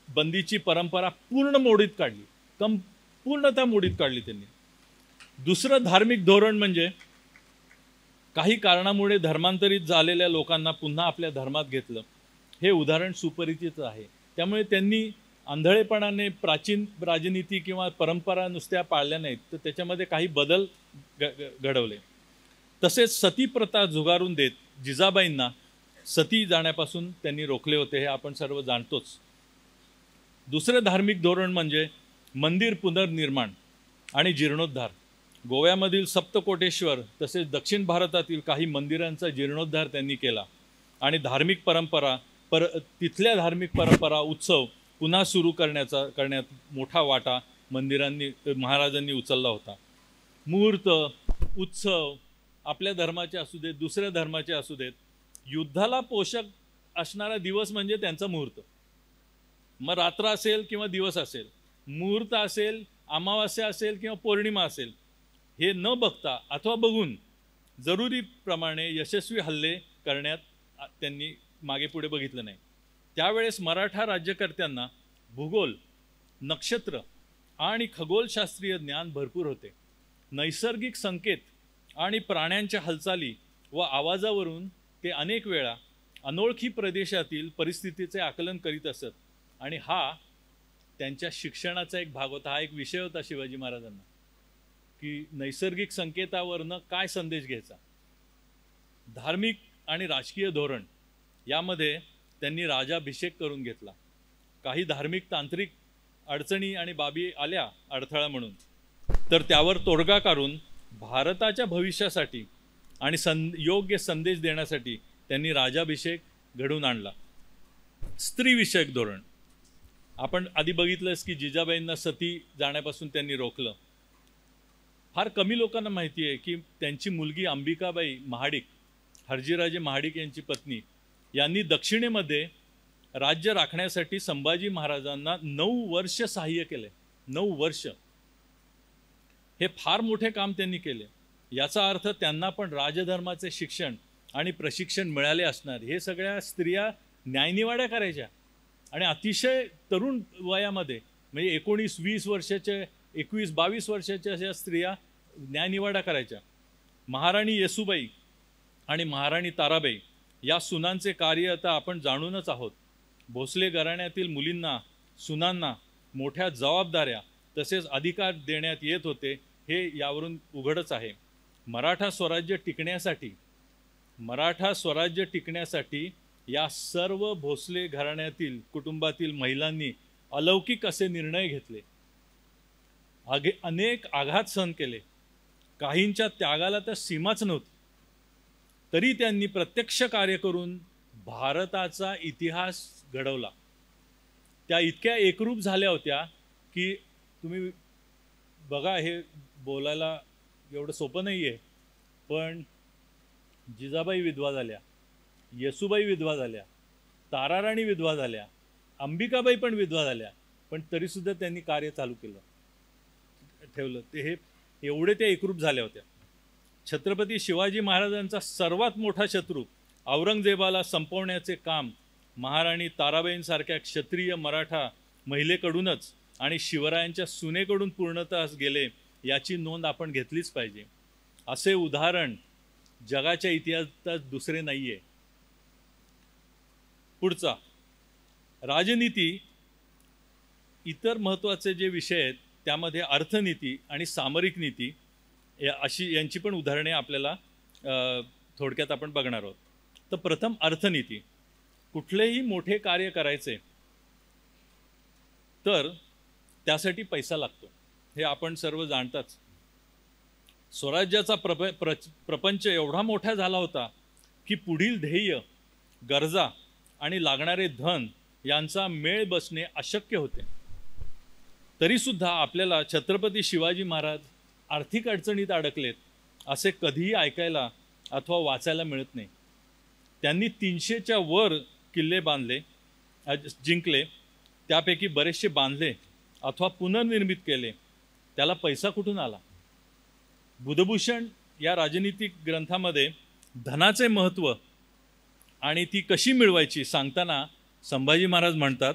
बंदीची परंपरा पूर्ण मोडीत काढली, पूर्णतः मोडीत काढली त्यांनी. दुसरं धार्मिक धोरण म्हणजे काही कारणामुळे धर्मांतरित झालेल्या लोकांना पुन्हा आपल्या धर्मात घेतलं. हे उदाहरण सुपरिचित आहे. त्यामुळे त्यांनी आंधळेपणाने प्राचीन राजनीती किंवा परंपरा नुसत्या पाळल्या नाहीत, तर त्याच्यामध्ये काही बदल घडवले. तसेच सती प्रथा झुगारून देत जिजाबाईंना सती जाण्यापासून त्यांनी रोखले होते, हे आपण सर्व जाणतोच. दुसरे धार्मिक धोरण म्हणजे मंदिर पुनर्निर्माण आणि जीर्णोद्धार. गोव्यामधील सप्तकोटेश्वर तसेच दक्षिण भारतातील काही मंदिरांचा जीर्णोद्धार त्यांनी केला आणि तिथल्या धार्मिक परंपरा, उत्सव पुन्हा सुरू करण्यात मोठा वाटा महाराजांनी उचलला होता. मुहूर्त, उत्सव आपल्या धर्माचे असू देत, दुसऱ्या धर्माचे असू देत, युद्धाला पोषक असणारा दिवस म्हणजे त्यांचा मुहूर्त. मग रात्र असेल किंवा दिवस असेल, मुहूर्त असेल, अमावास्या असेल किंवा पौर्णिमा असेल, हे न बघता अथवा बघून जरुरीप्रमाणे यशस्वी हल्ले करण्यात त्यांनी मागे पुढे बघितलं नाही. त्यावेळेस मराठा राज्यकर्त्यांना भूगोल, नक्षत्र आणि खगोलशास्त्रीय ज्ञान भरपूर होते. नैसर्गिक संकेत आणि प्राण्यांच्या हालचाली व आवाजावरून ते अनेक वेळा अनोळखी प्रदेशातील परिस्थितीचे आकलन करीत असत आणि हा त्यांच्या शिक्षणाचा एक भाग होता. हा एक विषय होता शिवाजी महाराजांना की नैसर्गिक संकेतावरनं काय संदेश घ्यायचा. धार्मिक आणि राजकीय धोरण यामध्ये त्यांनी राजाभिषेक करून घेतला. काही धार्मिक तांत्रिक अडचणी आणि बाबी आल्या अडथळा म्हणून, तर त्यावर तोडगा काढून भारताच्या भविष्यासाठी आणि योग्य संदेश देण्यासाठी त्यांनी राजाभिषेक घडवून आणला. स्त्रीविषयक धोरण आपण आधी बघितलंच की जिजाबाईंना सती जाण्यापासून त्यांनी रोखलं. फार कमी लोकांना माहिती आहे की त्यांची मुलगी अंबिकाबाई महाडिक, हरजीराजे महाडिक यांची पत्नी, यांनी दक्षिणेमध्ये राज्य राखण्यासाठी संभाजी महाराजांना 9 वर्ष सहाय्य केले. 9 वर्ष हे फार मोठे काम त्यांनी केले. याचा अर्थ त्यांना पण राजधर्माचे शिक्षण आणि प्रशिक्षण मिळाले असणार. हे सगळ्या स्त्रिया न्यायनिवाड्या करायच्या आणि अतिशय तरुण वयामध्ये म्हणजे 19-20 वर्षाच्या, 21-22 वर्षाच्या अशा स्त्रिया न्यायनिवाडा करायच्या. महाराणी येसूबाई आणि महाराणी ताराबाई या सुनांचे कार्य आता आपण जाणूनच आहोत. भोसले घराण्यातील मुलींना, सुनांना मोठ्या जबाबदाऱ्या तसेच अधिकार देण्यात येत होते, हे यावरून उघडच आहे. मराठा स्वराज्य टिकण्यासाठी या सर्व भोसले घराण्यातील कुटुंबातील महिलांनी अलौकिक असे निर्णय घेतले. अनेक आघात सहन केले. काहींच्या त्यागाला तर सीमाच नव्हती. तरी त्यांनी प्रत्यक्ष कार्य करून भारताचा इतिहास घडवला. त्या इतक्या एकरूप झाल्या होत्या की तुम्ही बघा, हे बोलायला एवढं सोपं नाही आहे, पण जिजाबाई विधवा झाल्या, येसूबाई विधवा झाल्या, ताराराणी विधवा झाल्या, अंबिकाबाई पण विधवा झाल्या, पण तरीसुद्धा त्यांनी कार्य चालू ठेवलं. ते हे एवढे त्या एकरूप झाल्या होत्या. छत्रपती शिवाजी महाराजांचा सर्वात मोठा शत्रू औरंगजेबाला संपवण्याचे काम महाराणी ताराबाईंसारख्या क्षत्रिय मराठा महिलेकडूनच आणि शिवरायांच्या सुनेकडून पूर्णतः गेले याची नोंद आपण घेतलीच पाहिजे. असे उदाहरण जगाच्या इतिहासात दुसरे नाहीये. पुढचा राजनीती. इतर महत्त्वाचे जे विषय आहेत त्यामध्ये अर्थनीती आणि सामरिक नीती यांची पण उदाहरणे आपल्याला थोडक्यात आपण बघणार आहोत. तर प्रथम अर्थनीती. कुठलेही मोठे कार्य करायचे तर त्यासाठी पैसा लागतो, हे आपण सर्व जाणताच. स्वराज्याचा प्रपंच एवढा मोठा झाला होता की पुढील ध्येय, गरजा आणि लागणारे धन यांचा मेळ बसणे अशक्य होते. तरीसुद्धा आपल्याला छत्रपती शिवाजी महाराज आर्थिक अडचणीत अडकलेत असे कधीही ऐकायला अथवा वाचायला मिळत नाही. त्यांनी 300च्या वर किल्ले जिंकले, त्यापैकी बरेचसे बांधले अथवा पुनर्निर्मित केले. त्याला पैसा कुठून आला? बुधभूषण या राजनीतिक ग्रंथामध्ये धनाचे महत्त्व आणि ती कशी मिळवायची सांगताना संभाजी महाराज म्हणतात,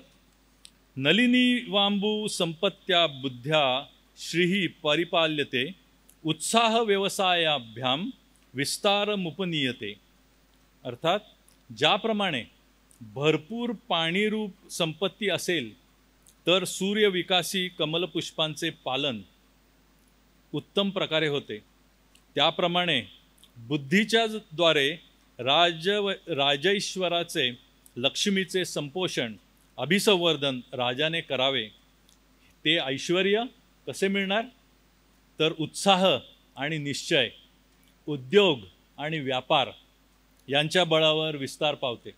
नलिनी वांबू संपत्त्या बुद्ध्या श्रीही परिपाल्यते उत्साह व्यवसायाभ्याम विस्तारमुपनीयते. अर्थात ज्याप्रमाणे भरपूर पाणीरूप संपत्ती असेल तर सूर्यविकासी कमलपुष्पांचे पालन उत्तम प्रकारे होते, त्याप्रमाणे बुद्धीच्या द्वारे राजैश्वराचे लक्ष्मीचे संपोषण अभिसंवर्धन राजाने करावे. ते ऐश्वर्य कसे मिळणार? तर उत्साह आणि निश्चय, उद्योग आणि व्यापार यांच्या बळावर विस्तार पावते.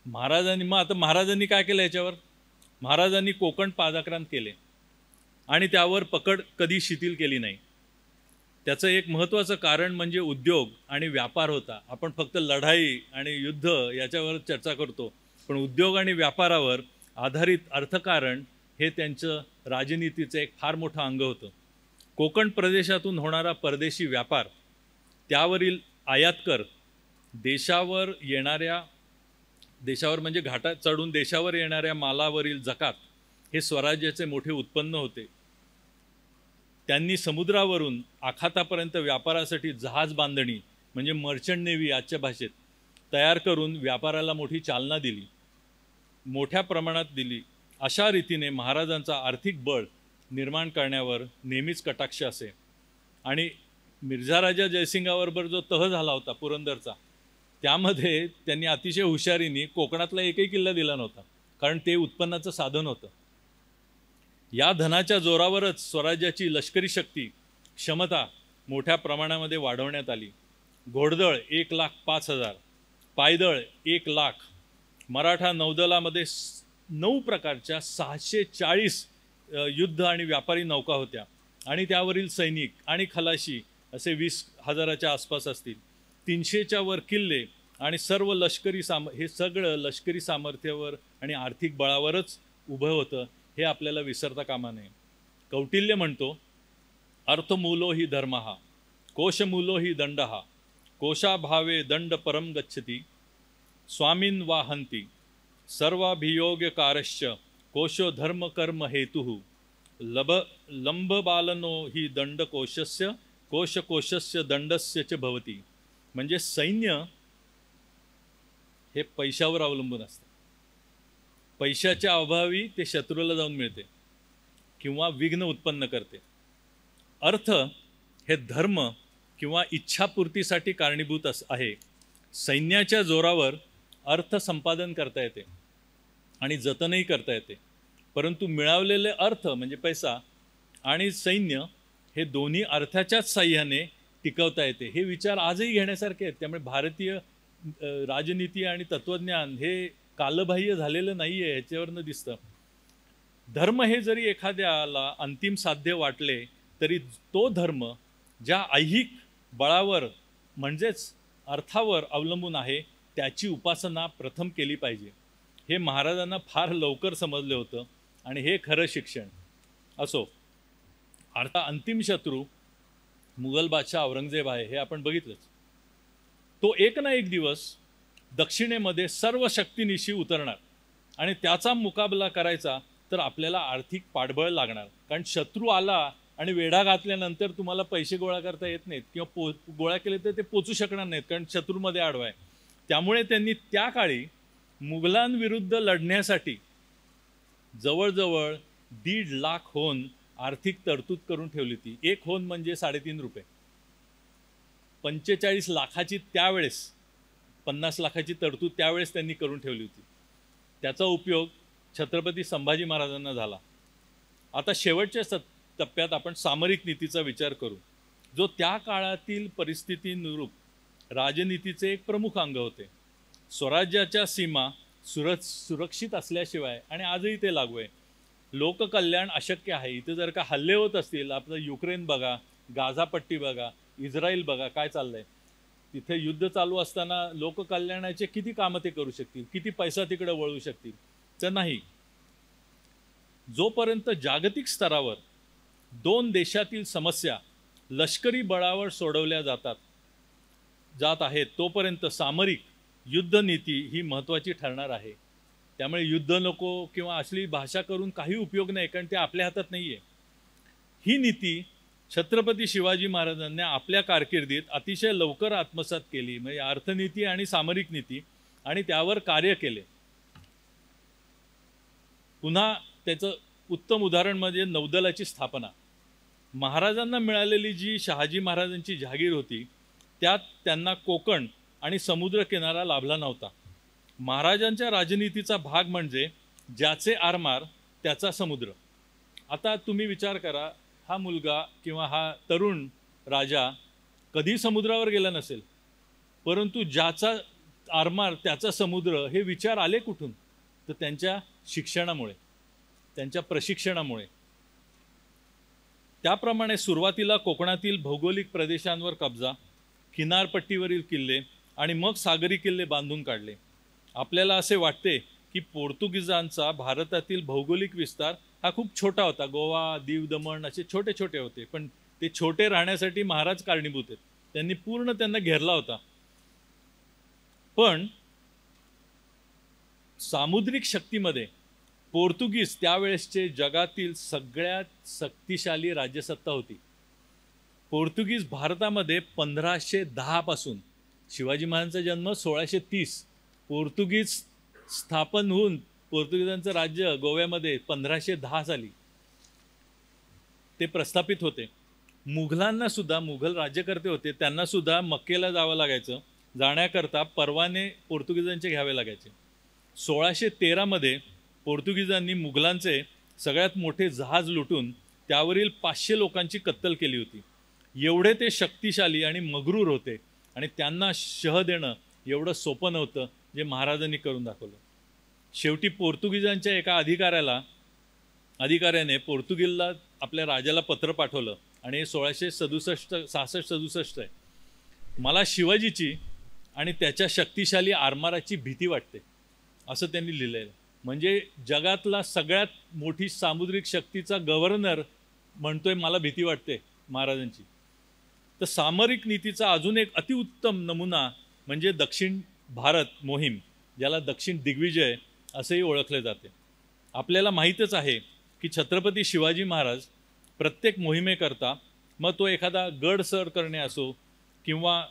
महाराजांनी काय केलं याच्यावर? महाराजांनी कोकण पादाक्रांत केले आणि त्यावर पकड कधी शिथिल केली नाही. त्याचं एक महत्त्वाचं कारण म्हणजे उद्योग आणि व्यापार होता. आपण फक्त लढाई आणि युद्ध याच्यावर चर्चा करतो, पण उद्योग आणि व्यापारावर आधारित अर्थकारण हे त्यांचं राजनीतीचं एक फार मोठं अंग होतं. कोकण प्रदेशातून होणारा परदेशी व्यापार, त्यावरील आयात कर, देशावर म्हणजे घाटात चढून देशावर येणाऱ्या मालावरील जकात हे स्वराज्याचे मोठे उत्पन्न होते. त्यांनी समुद्रावरून आखातापर्यंत व्यापारासाठी जहाज बांधणी म्हणजे मर्चंट नेव्ही आजच्या भाषेत तयार करून व्यापाराला मोठी चालना दिली, मोठ्या प्रमाणात दिली. अशा रीतीने महाराजांचा आर्थिक बळ निर्माण करण्यावर नेहमीच कटाक्ष असे. आणि मिर्झा राजा जयसिंगाबरोबर जो तह झाला होता पुरंदरचा, त्यामध्ये त्यांनी अतिशय हुशारीने कोकणातला एकही किल्ला दिला नव्हता, कारण ते उत्पन्नाचं साधन होतं. या धनाच्या जोरावरच स्वराज्याची लष्करी शक्ती क्षमता मोठ्या प्रमाणामध्ये वाढवण्यात आली. घोडदळ 1,05,000, पायदळ 1,00,000, मराठा नौदलामध्ये 9 प्रकारच्या 640 युद्ध आणि व्यापारी नौका होत्या आणि त्यावरील सैनिक आणि खलाशी असे 20,000च्या आसपास असतील. 300च्या वर किल्ले आणि सर्व हे सगळं लष्करी सामर्थ्यावर आणि आर्थिक बळावरच उभं होतं, हे आपल्याला विसरता कामा नये. कौटिल्य म्हणतो, अर्थमूलो हि धर्मः, कोशमूलो हि दंडः, कोशाभावे दंड परम गच्छति, स्वामीन वाहंती, सर्वाभियोगकारश्च कोशो धर्म कर्म हेतुः, लंबबालनो हि दंडकोशस्य कोशकोशस्य दंडस्य च भवति. म्हणजे सैन्य हे पैशावर अवलंबून असतं. पैशाच्या अभावी ते शत्रूला जाऊन मिळते किंवा विघ्न उत्पन्न करते. अर्थ हे धर्म किंवा इच्छापूर्तीसाठी कारणीभूत आहे. सैन्याच्या जोरावर अर्थ संपादन करता येते आणि जतनही करता येते, परंतु मिळवलेले अर्थ म्हणजे पैसा आणि सैन्य हे दोन्ही अर्थाच्याच साह्याने टिकवता येते. हे विचार आजही घेण्यासारखे आहेत. त्यामुळे भारतीय राजनीती आणि तत्त्वज्ञान हे कालबाह्य झालेलं नाही आहे, ह्याच्यावरनं दिसतं. धर्म हे जरी एखाद्याला अंतिम साध्य वाटले तरी तो धर्म ज्या ऐहिक बळावर म्हणजेच अर्थावर अवलंबून आहे त्याची उपासना प्रथम केली पाहिजे. हे महाराजांना फार लवकर समजले होतं आणि हे खरं शिक्षण. असो, अंतिम शत्रू मुघल बादशाह औरंगजेब आहे हे आपण बघितलंच. तो एक ना एक दिवस दक्षिणेमध्ये सर्व शक्तीनिशी उतरणार आणि त्याचा मुकाबला करायचा तर आपल्याला आर्थिक पाठबळ लागणार. कारण शत्रू आला आणि वेढा घातल्यानंतर तुम्हाला पैसे गोळा करता येत नाहीत किंवा गोळा केले तर ते पोचू शकणार नाहीत, कारण शत्रूमध्ये आडवा आहे. त्यामुळे त्यांनी त्या काळी मुघलांविरुद्ध लढण्यासाठी जवळजवळ 1.5 लाख होन आर्थिक तरतूद करून ठेवली होती. एक होन म्हणजे 3.5 रुपये. 45 लाखाची त्यावेळेस, 50 लाखाची तरतूद त्यावेळेस त्यांनी करून ठेवली होती. त्याचा उपयोग छत्रपती संभाजी महाराजांना झाला. आता शेवटच्या टप्प्यात आपण सामरिक नीतीचा विचार करू, जो त्या काळातील परिस्थितीनुरूप राजनीतीचे एक प्रमुख अंग होते. स्वराज्याच्या सीमा सुरक्षित असल्याशिवाय, आणि आजही ते लागू आहे, लोककल्याण अशक्य आहे. इथे जर का हल्ले होत असतील, आपलं युक्रेन बघा, गाझापट्टी बघा, इस्रायल बघा काय चाललंय, तिथे युद्ध चालू असताना लोककल्याणाचे किती कामं ते करू शकतील, किती पैसा तिकडे वळू शकतील? तर नाही. जोपर्यंत जागतिक स्तरावर 2 देशातील समस्या लष्करी बळावर सोडवल्या जात आहेत, तोपर्यंत सामरिक युद्धनीती ही महत्त्वाची ठरणार आहे. त्यामुळे युद्ध नको किंवा असली भाषा करून काही उपयोग नाही, कारण ते आपल्या हातात नाही आहे. ही नीती छत्रपती शिवाजी महाराजांनी आपल्या कारकिर्दीत अतिशय लवकर आत्मसात केली, म्हणजे अर्थनीती आणि सामरिक नीती, आणि त्यावर कार्य केले. पुन्हा त्याचं उत्तम उदाहरण म्हणजे नौदलाची स्थापना. महाराजांना मिळालेली जी शहाजी महाराजांची जहागीर होती, त्यात त्यांना कोकण आणि समुद्रकिनारा लाभला नव्हता. महाराजांच्या राजनीतीचा भाग म्हणजे ज्याचे आरमार त्याचा समुद्र. आता तुम्ही विचार करा, हा मुलगा किंवा हा तरुण राजा कधी समुद्रावर गेला नसेल, परंतु ज्याचा आरमार त्याचा समुद्र हे विचार आले कुठून? तर त्यांच्या शिक्षणामुळे, त्यांच्या प्रशिक्षणामुळे. त्याप्रमाणे सुरुवातीला कोकणातील भौगोलिक प्रदेशांवर कब्जा, किनारपट्टीवरील किल्ले आणि मग सागरी किल्ले बांधून काढले. आपल्याला असे वाटते की पोर्तुगीजांचा भारतातील भौगोलिक विस्तार हा खूप छोटा होता. गोवा, दीव, दमण असे छोटे छोटे होते, पण ते छोटे राहण्यासाठी महाराज कारणीभूत आहेत. त्यांनी पूर्ण त्यांना घेरला होता. पण सामुद्रिक शक्तीमध्ये पोर्तुगीज त्यावेळेसचे जगातील सगळ्यात शक्तिशाली राज्यसत्ता होती. पोर्तुगीज भारतामध्ये 1510 पासून, शिवाजी महाराजांचा जन्म 1630, पोर्तुगीज स्थापन होऊन पोर्तुगीजांचं राज्य गोव्यामध्ये 1510 साली ते प्रस्थापित होते. मुघलांना सुद्धा, मुघल राज्यकर्ते होते, त्यांना सुद्धा मक्केला जावं लागायचं. जाण्याकरता परवाने पोर्तुगीजांचे घ्यावे लागायचे. 1613 मध्ये पोर्तुगीजांनी मुघलांचे सगळ्यात मोठे जहाज लुटून त्यावरील 500 लोकांची कत्तल केली होती. एवढे ते शक्तिशाली आणि मगरूर होते, आणि त्यांना शह देणं एवढं सोपं नव्हतं, जे महाराजांनी करून दाखवलं. शेवटी पोर्तुगीजांच्या एका अधिकाऱ्याने पोर्तुगीजला आपल्या राजाला पत्र पाठवलं, आणि 1667 आहे. मला शिवाजीची आणि त्याच्या शक्तिशाली आरमाराची भीती वाटते, असं त्यांनी लिहिलेलं. म्हणजे जगातला सगळ्यात मोठी सामुद्रिक शक्तीचा गव्हर्नर म्हणतोय मला भीती वाटते महाराजांची. तर सामरिक नीतीचा अजून एक अतिउत्तम नमुना म्हणजे दक्षिण भारत मोहीम, ज्याला दक्षिण दिग्विजय असेही ओळखले जाते. आपल्याला माहीतच आहे की छत्रपती शिवाजी महाराज प्रत्येक मोहिमेकरता, मग तो एखादा गड सर करणे असो किंवा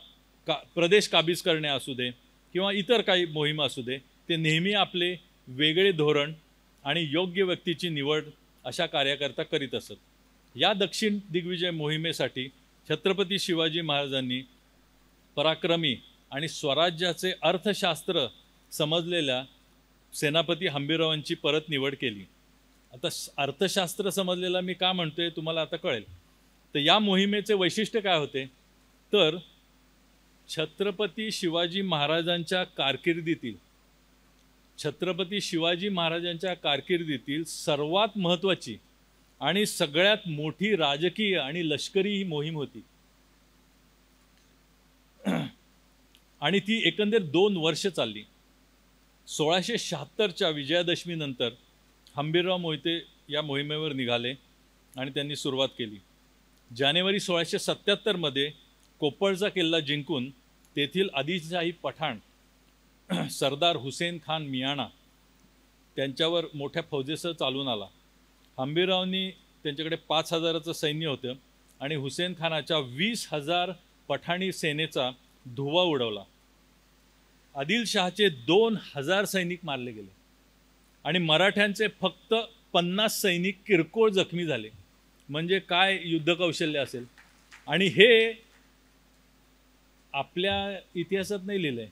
प्रदेश काबीज करणे असू दे किंवा इतर काही मोहीम असू दे, ते नेहमी आपले वेगळे धोरण आणि योग्य व्यक्तीची निवड अशा कार्याकरता करीत असत. या दक्षिण दिग्विजय मोहिमेसाठी छत्रपती शिवाजी महाराजांनी पराक्रमी आणि स्वराज्याचे अर्थशास्त्र समजलेल्या सेनापती हंबीररावांची परत निवड केली. आता अर्थशास्त्र समजलेला मी का म्हणतोय तुम्हाला आता कळेल. तर या मोहिमेचे वैशिष्ट्य काय होते, तर छत्रपती शिवाजी महाराजांच्या कारकिर्दीतील सर्वात महत्त्वाची आणि सगळ्यात मोठी राजकीय आणि लष्करी ही मोहीम होती. आणि ती एकंदर 2 वर्ष चालली. 1676च्या विजयादशमीनंतर हंबीरराव मोहिते या मोहिमेवर निघाले आणि त्यांनी सुरुवात केली. जानेवारी 1677 कोप्पळचा किल्ला जिंकून तेथील आदिलशाही पठाण सरदार हुसेन खान मियाणा त्यांच्यावर मोठ्या फौजेसह चालून आला. हंबीररावांनी त्यांच्याकडे 5,000चं सैन्य होतं आणि हुसेन खानाच्या 20,000 पठाणी सेनेचा धुव्वा उडवला. आदिलशहाचे 2,000 सैनिक मारले गेले आणि मराठ्यांचे फक्त 50 सैनिक किरकोळ जखमी झाले. म्हणजे काय युद्धकौशल्य असेल. आणि हे आपल्या इतिहासात नाही लिहिलं आहे,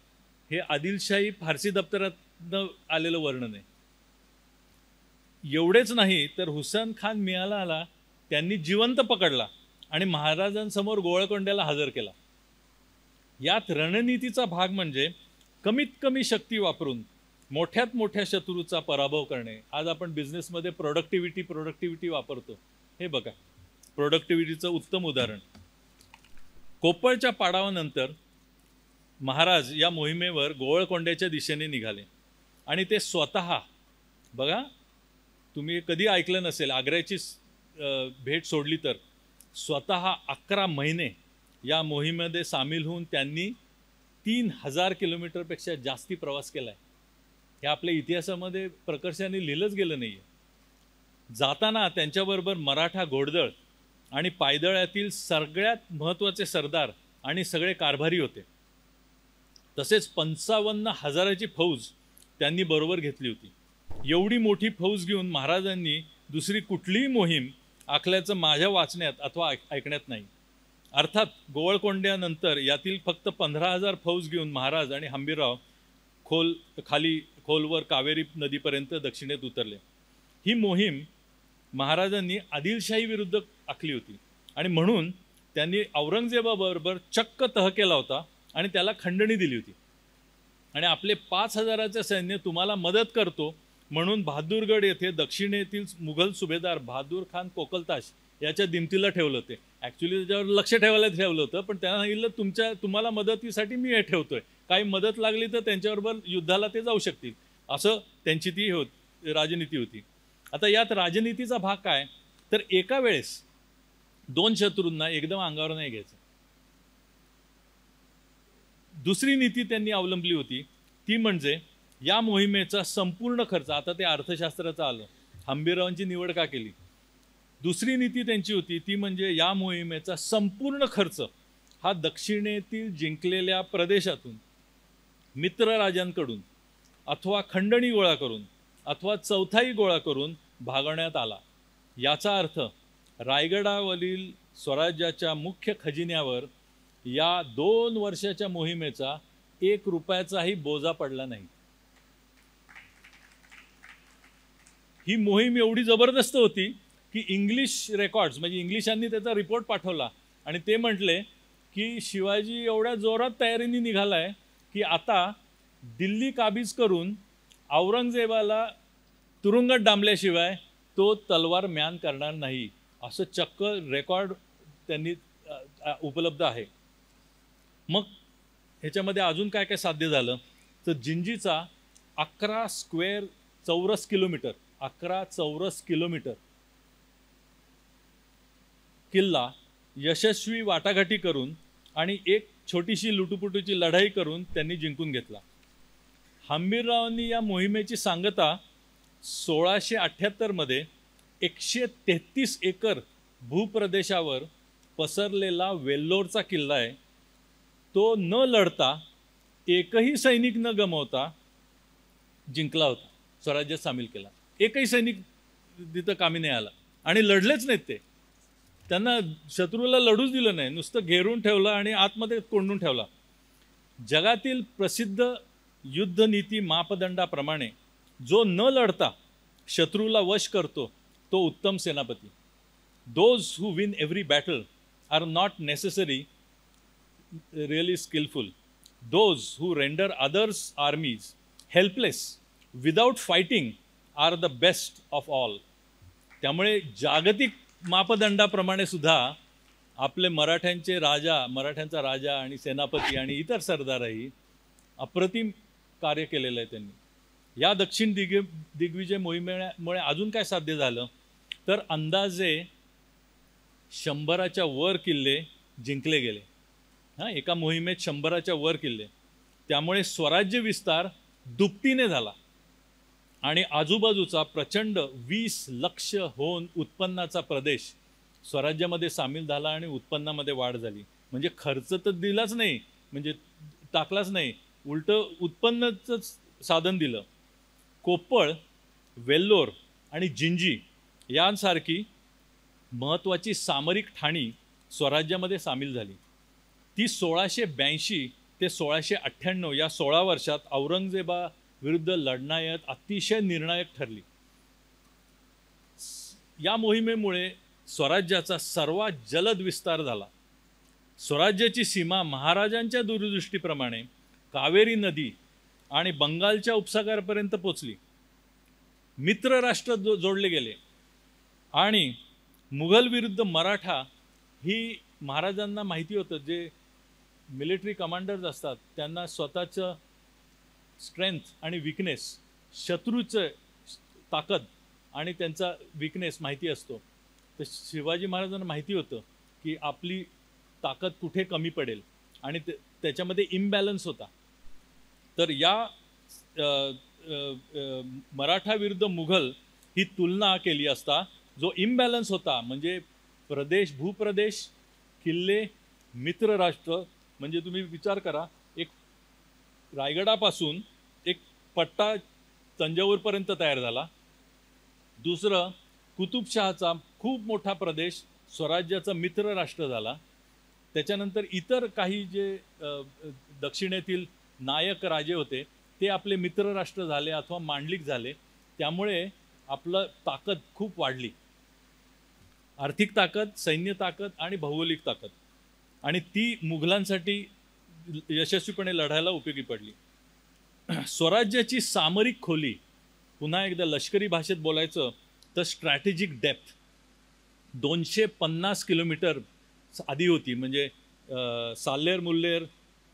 हे आदिलशाही फारसी दप्तरातनं आलेलं वर्णन आहे. एवढेच नाही तर हुसेन खान मियाणाला त्यांनी जिवंत पकडला आणि महाराजांसमोर गोवळकोंड्याला हजर केला. यात रणनीतीचा भाग म्हणजे कमीत कमी शक्ती वापरून मोठ्यात मोठ्या शत्रूचा पराभव करणे. आज आपण बिझनेसमध्ये प्रोडक्टिव्हिटी वापरतो. हे बघा, प्रोडक्टिव्हिटीचं उत्तम उदाहरण. कोप्पळच्या पाडावानंतर महाराज या मोहिमेवर गोवळकोंड्याच्या दिशेने निघाले आणि ते स्वतः, बघा तुम्ही कधी ऐकलं नसेल, आग्र्याची भेट सोडली तर स्वतः 11 महिने या मोहिमेमध्ये सामील होऊन त्यांनी 3,000 किलोमीटरपेक्षा जास्ती प्रवास केला आहे. हे आपल्या इतिहासामध्ये प्रकर्षाने लिहिलंच गेलं नाही आहे. जाताना त्यांच्याबरोबर मराठा घोडदळ आणि पायदळातील सगळ्यात महत्त्वाचे सरदार आणि सगळे कारभारी होते. तसेच 55,000ची फौज त्यांनी बरोबर घेतली होती. एवढी मोठी फौज घेऊन महाराजांनी दुसरी कुठलीही मोहीम आखल्याचं माझ्या वाचण्यात अथवा ऐकण्यात नाही. अर्थात गोवळकोंड्यानंतर यातील फक्त 15,000 फौज घेऊन महाराज आणि हंबीरराव खोलवर कावेरी नदीपर्यंत दक्षिणेत उतरले. ही मोहीम महाराजांनी आदिलशाही विरुद्ध आखली होती आणि म्हणून त्यांनी औरंगजेबाबरोबर चक्क तह केला होता आणि त्याला खंडणी दिली होती. आणि आपले 5,000चे सैन्य तुम्हाला मदत करतो म्हणून बहादूरगड येथे दक्षिणेतील मुघल सुभेदार बहादूर खान कोकलताश याच्या दिमतीला ठेवलं होते. ॲक्च्युली त्याच्यावर लक्ष ठेवायला ठेवलं होतं, पण त्यांना सांगितलं तुम्हाला मदतीसाठी मी हे ठेवतोय, काही मदत लागली तर त्यांच्याबरोबर युद्धाला ते जाऊ शकतील, असं त्यांची ती राजनीती होती. आता यात राजनीतीचा भाग काय तर एका वेळेस 2 शत्रूंना एकदम अंगावर नाही घ्यायचं. दुसरी नीती त्यांनी अवलंबली होती ती म्हणजे या मोहिमेचा संपूर्ण खर्च, आता ते अर्थशास्त्राचं आलं, हंबीररावांची निवड का केली. दुसरी नीती त्यांची होती ती म्हणजे या मोहिमेचा संपूर्ण खर्च हा दक्षिणेतील जिंकलेल्या प्रदेशातून मित्रराजांकडून अथवा खंडणी गोळा करून अथवा चौथाई गोळा करून भागवण्यात आला. याचा अर्थ रायगडावरील स्वराज्याच्या मुख्य खजिन्यावर या 2 वर्षाच्या मोहिमेचा 1 रुपयाचाही बोजा पडला नाही. ही मोहीम एवढी जबरदस्त होती की इंग्लिश रेकॉर्ड्स म्हणजे इंग्लिशांनी त्याचा रिपोर्ट पाठवला आणि ते म्हटले की शिवाजी एवढ्या जोरात तयारीने निघालाय की आता दिल्ली काबीज करून औरंगजेबाला तुरुंगात डांबल्याशिवाय तो तलवार म्यान करणार नाही, असं चक्क रेकॉर्ड त्यांनी उपलब्ध आहे. मग ह्याच्यामध्ये अजून काय काय साध्य झालं तर जिंजीचा 11 चौरस किलोमीटर किल्ला यशस्वी वाटाघाटी करून आणि एक छोटीशी लुटुपुटूची लढाई करून त्यांनी जिंकून घेतला. हंबीररावांनी या मोहिमेची सांगता 1678 133 एकर भूप्रदेशावर पसरलेला वेल्लोरचा किल्ला आहे. तो न लढता एकही सैनिक न गमावता जिंकला होता, स्वराज्यात सामील केला. एकही सैनिक तिथं कामी नाही आला आणि लढलेच नाहीत. ते त्यांना शत्रूला लढूच दिलं नाही, नुसतं घेरून ठेवलं आणि आतमध्ये कोंडून ठेवला. जगातील प्रसिद्ध युद्धनीती मापदंडाप्रमाणे जो न लढता शत्रूला वश करतो तो उत्तम सेनापती. Those who win every battle are not necessary really skilful. Those who render others armies helpless without fighting are the best of all. त्यामुळे जागतिक मापदंडाप्रमाणे सुद्धा आपले मराठ्यांचा राजा आणि सेनापती आणि इतर सरदारही अप्रतिम कार्य केलेलं आहे त्यांनी. या दक्षिण दिग्विजय मोहिमेमुळे अजून काय साध्य झालं तर अंदाजे 100च्या वर किल्ले जिंकले गेले. एका मोहिमेत 100च्या वर किल्ले. त्यामुळे स्वराज्य विस्तार दुपटीने झाला आणि आजूबाजूचा प्रचंड 20 लक्ष होऊन उत्पन्नाचा प्रदेश स्वराज्यामध्ये सामील झाला आणि उत्पन्नामध्ये वाढ झाली. म्हणजे खर्च तर दिलाच नाही, म्हणजे टाकलाच नाही, उलटं उत्पन्नाचंच साधन दिलं. कोप्पळ, वेल्लोर आणि जिंजी यांसारखी महत्त्वाची सामरिक ठाणी स्वराज्यामध्ये सामील झाली. ती 1682 ते 1698 या 16 वर्षात औरंगजेबाविरुद्ध लढण्यात अतिशय निर्णायक ठरली. या मोहिमेमुळे स्वराज्याचा सर्वात जलद विस्तार झाला. स्वराज्याची सीमा महाराजांच्या दूरदृष्टीप्रमाणे कावेरी नदी आणि बंगालच्या उपसागरापर्यंत पोचली. मित्र राष्ट्र जोडले गेले आणि मुघल विरुद्ध मराठा ही महाराजांना माहिती होतं. जे मिलिटरी कमांडर्स असतात त्यांना स्वतःचं स्ट्रेंथ आणि विकनेस, शत्रूचं ताकद आणि त्यांचा विकनेस माहिती असतो. तर शिवाजी महाराजांना माहिती होतं की आपली ताकद कुठे कमी पडेल आणि त्याच्यामध्ये इम्बॅलन्स होता. तर या मराठा विरुद्ध मुघल ही तुलना केली असता जो इम्बॅलन्स होता, म्हणजे प्रदेश, भूप्रदेश, किल्ले, मित्र राष्ट्र, म्हणजे तुम्ही विचार करा, एक रायगडापासून एक पट्टा तंजावरपर्यंत तयार झाला. दुसरं कुतुबशहाचा खूप मोठा प्रदेश स्वराज्याचा मित्र राष्ट्र झाला. त्याच्यानंतर इतर काही जे दक्षिणेतील नायक राजे होते ते आपले मित्र राष्ट्र झाले अथवा मांडलिक झाले. त्यामुळे आपलं ताकद खूप वाढली, आर्थिक ताकद, सैन्य ताकद आणि भौगोलिक ताकद, आणि ती मुघलांसाठी यशस्वीपणे लढायला उपयोगी पडली. स्वराज्याची सामरिक खोली, पुन्हा एकदा लष्करी भाषेत बोलायचं तर स्ट्रॅटेजिक डेप्थ 250 किलोमीटर आधी होती. म्हणजे साल्हेर मुल्हेर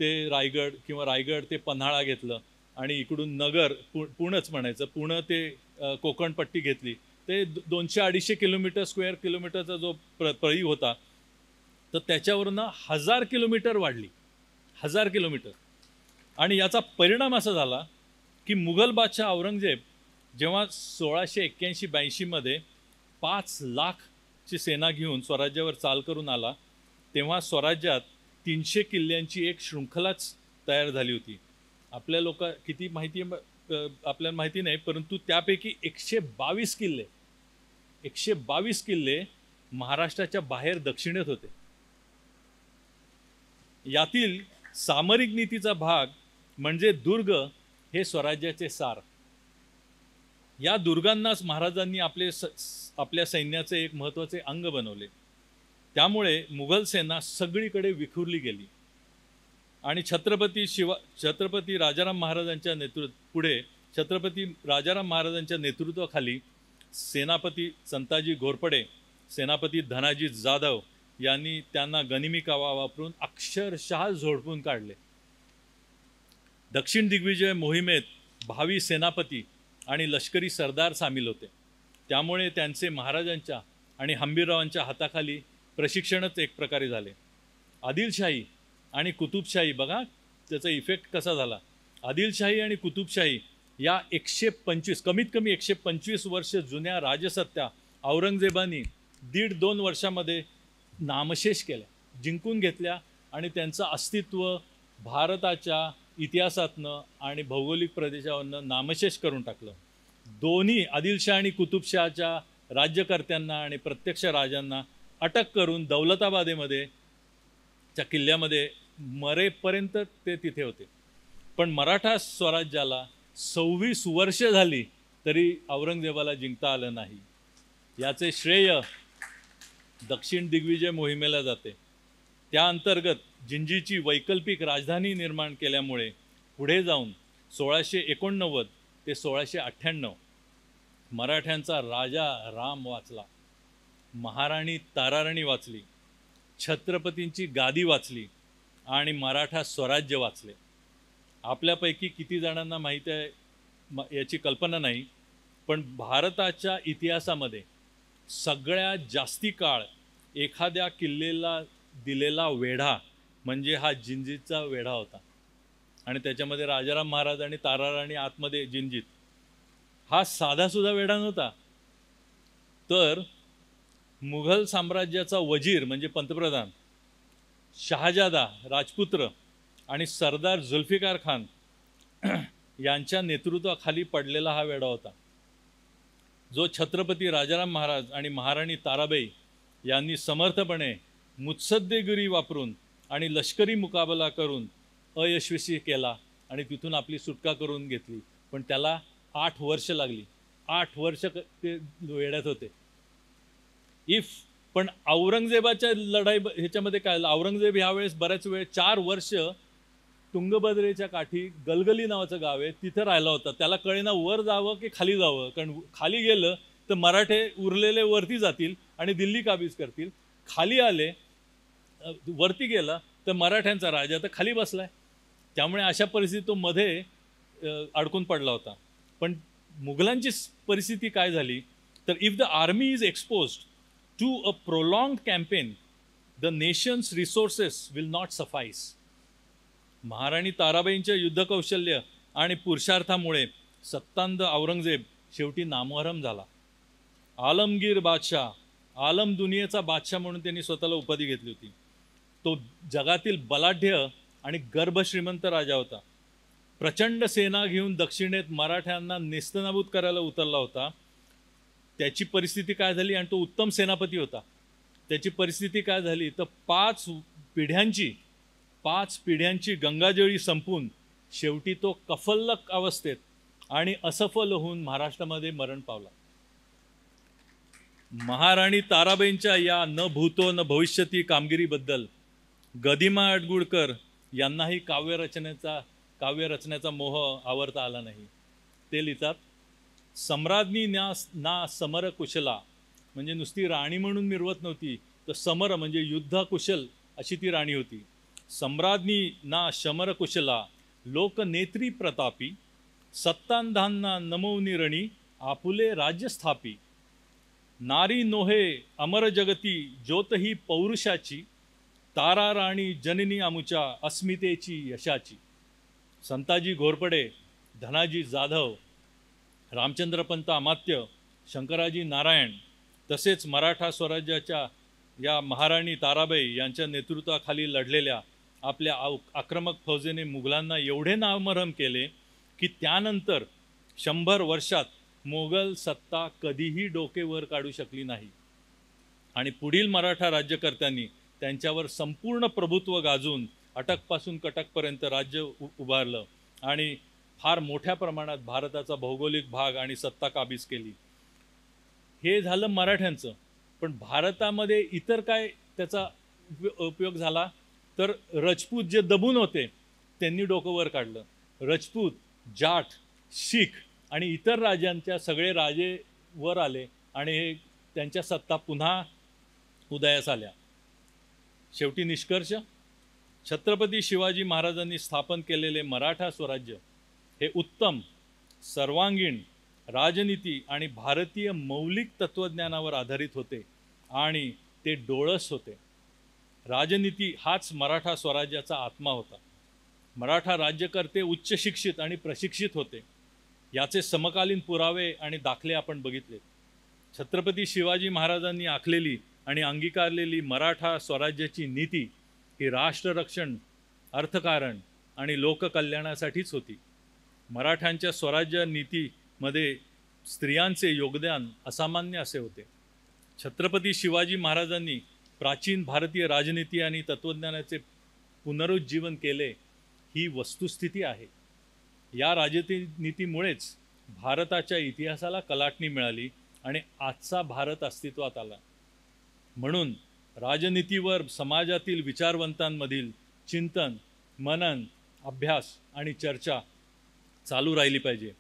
ते रायगड किंवा रायगड ते पन्हाळा घेतलं आणि इकडून नगर पुणंच म्हणायचं, पुणं ते कोकणपट्टी घेतली. ते 200-250 किलोमीटर स्क्वेअर किलोमीटरचा जो पळी होता तर त्याच्यावरनं 1000 किलोमीटर वाढली, 1000 किलोमीटर. आणि याचा परिणाम असा झाला की मुघल बादशाह औरंगजेब जेव्हा 1681-82 मध्ये 5 लाखची सेना घेऊन स्वराज्यावर चाल करून आला, तेव्हा स्वराज्यात 300 किल्ल्यांची एक शृंखलाच तयार झाली होती. आपल्या लोक किती माहिती आपल्याला माहिती नाही, परंतु त्यापैकी 122 किल्ले महाराष्ट्राच्या बाहेर दक्षिणेत होते. यातील सामरिक नीतीचा भाग म्हणजे दुर्ग हे स्वराज्याचे सार. या दुर्गांनाच महाराजांनी आपल्या सैन्याचे एक महत्त्वाचे अंग बनवले. त्यामुळे मुघल सेना सगळीकडे विखुरली गेली आणि छत्रपती राजाराम महाराजांच्या नेतृत्वाखाली सेनापती संताजी घोरपडे, सेनापती धनाजी जाधव यांनी त्यांना गनिमी कावा वापरून अक्षरशः झोडपून काढले. दक्षिण दिग्विजय मोहिमेत भावी सेनापती आणि लष्करी सरदार सामील होते. त्यामुळे त्यांचे महाराजांच्या आणि हंबीररावांच्या हाताखाली प्रशिक्षणच एक प्रकारे झाले. आदिलशाही आणि कुतुबशाही, बघा त्याचा इफेक्ट कसा झाला. आदिलशाही आणि कुतुबशाही या 125 कमीत कमी 125 वर्ष जुन्या राजसत्ता औरंगजेबानी 1.5-2 वर्षामध्ये नामशेष केल्या, जिंकून घेतल्या आणि त्यांचं अस्तित्व भारताच्या इतिहासातनं आणि भौगोलिक प्रदेशावरनं नामशेष करून टाकलं. दोन्ही आदिलशाह आणि कुतुबशहाच्या राज्यकर्त्यांना आणि प्रत्यक्ष राजांना अटक करून दौलताबादेमध्ये च्या किल्ल्यामध्ये मरेपर्यंत ते तिथे होते. पण मराठा स्वराज्याला 26 वर्ष झाली तरी औरंगजेबाला जिंकता आलं नाही. याचे श्रेय दक्षिण दिग्विजय मोहिमेला जाते. त्या अंतर्गत जिंजीची वैकल्पिक राजधानी निर्माण केल्यामुळे पुढे जाऊन 1689 ते 1698 मराठ्यांचा राजा राम वाचला, महाराणी ताराराणी वाचली, छत्रपतींची गादी वाचली आणि मराठा स्वराज्य वाचले. आपल्यापैकी किती जणांना माहीत आहे याची कल्पना नाही, पण भारताच्या इतिहासामध्ये सगळ्यात जास्ती काळ एखाद्या किल्लेला दिलेला वेढा म्हणजे हा जिंजीचा वेढा होता आणि त्याच्यामध्ये राजाराम महाराज आणि ताराराणी आतमध्ये जिंजीत. हा साधासुद्धा वेढा नव्हता. तर मुघल साम्राज्याचा वजीर म्हणजे पंतप्रधान, शहाजादा राजपुत्र आणि सरदार जुल्फिकार खान यांच्या नेतृत्वाखाली पडलेला हा वेढा होता, जो छत्रपती राजाराम महाराज आणि महाराणी ताराबाई यांनी समर्थपणे मुत्सद्देगिरी वापरून आणि लष्करी मुकाबला करून अयशस्वी केला आणि तिथून आपली सुटका करून घेतली. पण त्याला 8 वर्ष लागली. 8 वर्ष ते वेढ्यात होते. पण औरंगजेबाच्या लढाई ह्याच्यामध्ये काय झालं, औरंगजेब ह्यावेळेस बऱ्याच वेळ 4 वर्ष तुंगभद्रेच्या काठी गलगली नावाचं गाव आहे तिथं राहिला होता. त्याला कळेना वर जावं की खाली जावं, कारण खाली गेलं तर मराठे उरलेले वरती जातील आणि दिल्ली काबीज करतील. खाली आले, वरती गेला तर मराठ्यांचा राजा तर खाली बसलाय. त्यामुळे अशा परिस्थितीत तो मध्ये अडकून पडला होता. पण मुघलांची परिस्थिती काय झाली तर if the army is exposed to a prolonged campaign the nation's resources will not suffice. Maharani ताराबाईंच्या युद्धकौशल्य आणि पुरुषार्थामुळे सत्तांध औरंगजेब शेवटी नामोहरम झाला. आलमगीर बादशाह, आलम दुनियेचा बादशाह म्हणून त्यांनी स्वतःला उपाधी घेतली होती. तो जगातील बलाढ्य आणि गर्भश्रीमंत राजा होता. प्रचंड सेना घेऊन दक्षिणेत मराठ्यांना नेस्तनाबूत करायला उतरला होता. त्याची परिस्थिती काय झाली, आणि तो उत्तम सेनापती होता, त्याची परिस्थिती काय झाली तर 5 पिढ्यांची गंगाजळी संपून शेवटी तो कफल्लक अवस्थेत आणि असफल होऊन महाराष्ट्रामध्ये मरण पावला. महाराणी ताराबाईंच्या या न भूतो न भविष्यती कामगिरीबद्दल गदिमा अडगुळकर यांनाही काव्यरचनेचा मोह आवरता आला नाही. ते लिहितात, सम्राज्ञी ना समर कुशला, म्हणजे नुसती राणी म्हणून मिरवत नव्हती तर समर म्हणजे युद्धकुशल अशी ती राणी होती. सम्राज्ञी ना शमर कुशला लोकनेत्री प्रतापी, सत्तांधांना नमवनी रणी आपुले राज्य स्थापी. नारी नोहे अमर जगती ज्योतही पौरुषाची, तारा राणी जननी आमुच्या अस्मितेची यशाची. संताजी घोरपडे, धनाजी जाधव, रामचंद्रपंत अमात्य, शंकराजी नारायण तसेच मराठा स्वराज्याच्या या महाराणी ताराबाई यांच्या नेतृत्वाखाली लढलेल्या आपल्या आक्रमक फौजेने मुघलांना एवढे नामोहरम केले की त्यानंतर 100 वर्षात मोगल सत्ता कधीही डोके वर काढू शकली नाही. आणि पुढील मराठा राज्यकर्त्यांनी त्यांच्यावर संपूर्ण प्रभुत्व गाजून अटकपासून कटकपर्यंत राज्य उभारलं आणि फार मोठ्या प्रमाणात भारताचा भौगोलिक भाग आणि सत्ता काबीज केली. हे झालं मराठ्यांचं. पण भारतामध्ये इतर काय त्याचा उपयोग झाला तर राजपूत जे दबून होते त्यांनी डोकं वर काढलं. राजपूत, जाट, शीख आणि इतर राजांच्या सगळे राजे वर आले आणि हे त्यांच्या सत्ता पुन्हा उदयास आल्या. शेवटी निष्कर्ष, छत्रपती शिवाजी महाराजांनी स्थापन केलेले मराठा स्वराज्य हे उत्तम, सर्वांगीण राजनीती आणि भारतीय मौलिक तत्त्वज्ञानावर आधारित होते आणि ते डोळस होते. राजनीती हाच मराठा स्वराज्याचा आत्मा होता. मराठा राज्यकर्ते उच्च शिक्षित आणि प्रशिक्षित होते. याचे समकालीन पुरावे आणि दाखले आपण बघितले. छत्रपती शिवाजी महाराजांनी आखलेली आणि अंगीकारलेली मराठा स्वराज्याची नीती ही राष्ट्ररक्षण, अर्थकारण आणि लोककल्याणासाठीच होती. मराठ्यांच्या स्वराज्य नीतीमध्ये स्त्रियांचे योगदान असामान्य असे होते. छत्रपती शिवाजी महाराजांनी प्राचीन भारतीय राजनीती आणि तत्त्वज्ञानाचे पुनरुज्जीवन केले ही वस्तुस्थिती आहे. या राजनीतीमुळेच भारताच्या इतिहासाला कलाटणी मिळाली आणि आजचा भारत अस्तित्वात आला. म्हणून राजनीतीवर समाजातील विचारवंतांमधील चिंतन, मनन, अभ्यास आणि चर्चा चालू राहिली पाहिजे.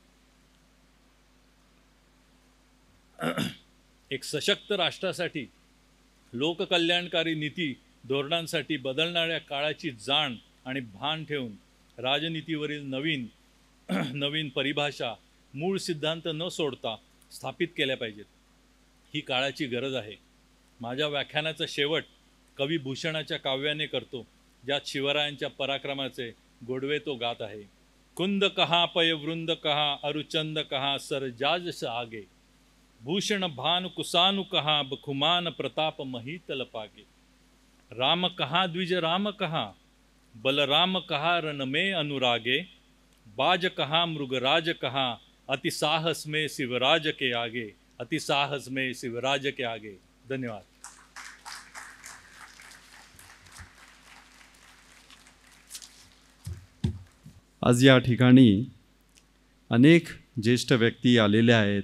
एक सशक्त राष्ट्रासाठी लोककल्याणकारी नीती धोरणांसाठी बदलणाऱ्या काळाची जाण आणि भान ठेवून राजनीतीवरील नवीन परिभाषा, मूळ सिद्धांत न सोडता स्थापित केल्या पाहिजेत. ही काळाची गरज आहे. माझ्या व्याख्यानाचा शेवट कवी भूषणाच्या काव्याने करतो, ज्यात शिवरायांच्या पराक्रमाचे गोडवे तो गात आहे. कुंद कहा पय वृंद कहा अरुचंद कहा सर जाजस आगे, भूषण भानु कुसानु कहा बखुमान प्रताप महीतल पागे. राम कहा द्विज राम कहा बलराम कहा रण में अनुरागे, बाज कहा मृगराज कहा अति साहस में शिवराज के आगे, अति साहस में शिवराज के आगे. धन्यवाद. आज या ठिकाणी अनेक ज्येष्ठ व्यक्ती आलेल्या आहेत,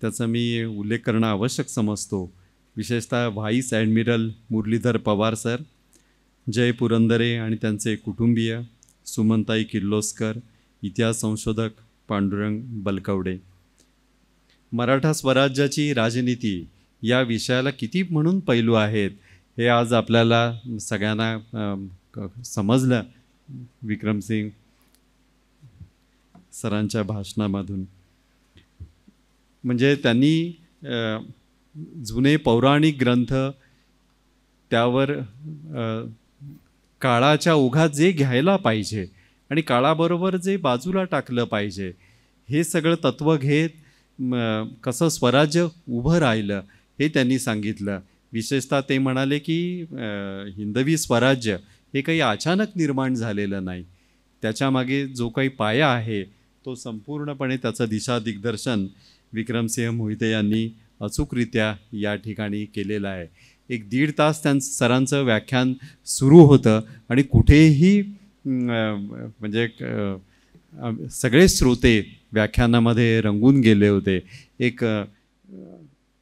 त्याचा मी उल्लेख करणं आवश्यक समजतो. विशेषतः vice admiral Muralidhar Pawar sir, Jay Purandare आणि त्यांचे कुटुंबीय, सुमनताई किर्लोस्कर, इतिहास संशोधक पांडुरंग बलकवडे. मराठा स्वराज्याची राजनीती या विषयाला किती म्हणून पैलू आहेत हे आज आपल्याला सगळ्यांना समजलं विक्रमसिंग सरांच्या भाषणामधून. म्हणजे त्यांनी जुने पौराणिक ग्रंथ त्यावर काळाच्या ओघात जे घ्यायला पाहिजे आणि काळाबरोबर जे बाजूला टाकलं पाहिजे हे सगळं तत्त्व घेत कसं स्वराज्य उभं राहिलं हे त्यांनी सांगितलं. विशेषतः ते म्हणाले की हिंदवी स्वराज्य हे काही अचानक निर्माण झालेलं नाही, त्याच्यामागे जो काही पाया आहे तो संपूर्णपणे त्याचं दिशा दिग्दर्शन विक्रमसिंह मोहिते यांनी अचूकरित्या या ठिकाणी केलेलं आहे. 1-1.5 तास सरांचं व्याख्यान सुरू होतं आणि कुठेही म्हणजे सगळे श्रोते व्याख्यानामध्ये रंगून गेले होते. एक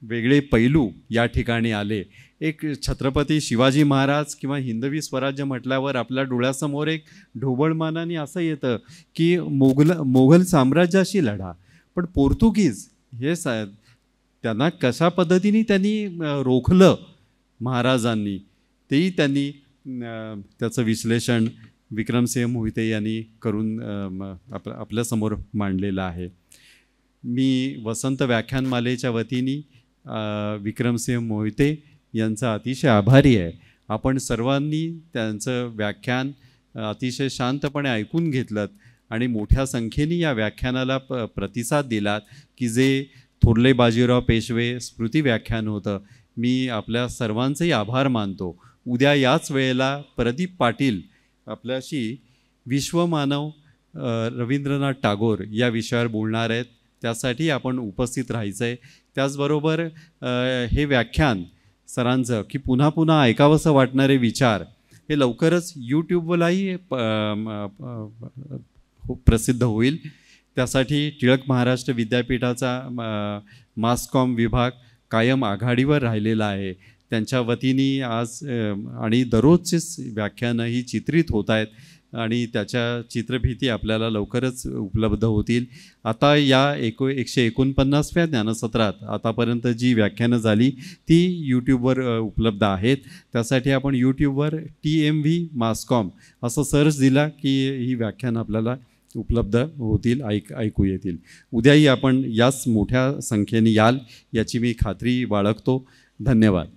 वेगळे पैलू या ठिकाणी आले. एक छत्रपती शिवाजी महाराज किंवा हिंदवी स्वराज्य म्हटल्यावर आपल्या डोळ्यासमोर एक ढोबळमानाने असं येतं की मोगल साम्राज्याशी लढा, पण पोर्तुगीज हे त्यांना कशा पद्धतीने त्यांनी रोखलं महाराजांनी, तेही त्यांनी त्याचं विश्लेषण विक्रमसिंह मोहिते यांनी करून आपल्यासमोर मांडलेलं आहे. मी वसंत व्याख्यानमालेच्या वतीने विक्रमसिंह मोहिते यांचा अतिशय आभारी आहे. आपण सर्वांनी त्यांचं व्याख्यान अतिशय शांतपणे ऐकून घेतलं आणि मोठ्या संख्येने या व्याख्यानाला प्रतिसाद दिलात की जे थोरले बाजीराव पेशवे स्मृती व्याख्यान होतं. मी आपल्या सर्वांचेही आभार मानतो. उद्या याच वेळेला प्रदीप पाटील आपल्याशी विश्वमानव रवींद्रनाथ टागोर या विषयावर बोलणार आहेत, त्यासाठी आपण उपस्थित राहायचं आहे. त्याचबरोबर हे व्याख्यान सरांचं की पुन्हा पुन्हा ऐकावंसं वाटणारे विचार हे लवकरच यूट्यूबवरही प्रसिद्ध होईल. त्यासाठी टिळक महाराष्ट्र विद्यापीठाचा मासकॉम विभाग कायम आघाडीवर राहिलेला आहे. त्यांच्या वतीने आज आणि दररोजचेच व्याख्यानं ही चित्रित होत आहेत आणि त्याच्या चित्रफिती आपल्याला लवकरच उपलब्ध होतील. आता या 149व्या ज्ञानसत्रात आतापर्यंत जी व्याख्यानं झाली ती यूट्यूबवर उपलब्ध आहेत. त्यासाठी आपण यूट्यूबवर TMV मासकॉम असं सर्च दिला की ही व्याख्यानं आपल्याला उपलब्ध होतील, ऐकू येतील. उद्याही आपण याच मोठ्या संख्येने याल याची मी खात्री बाळगतो. धन्यवाद.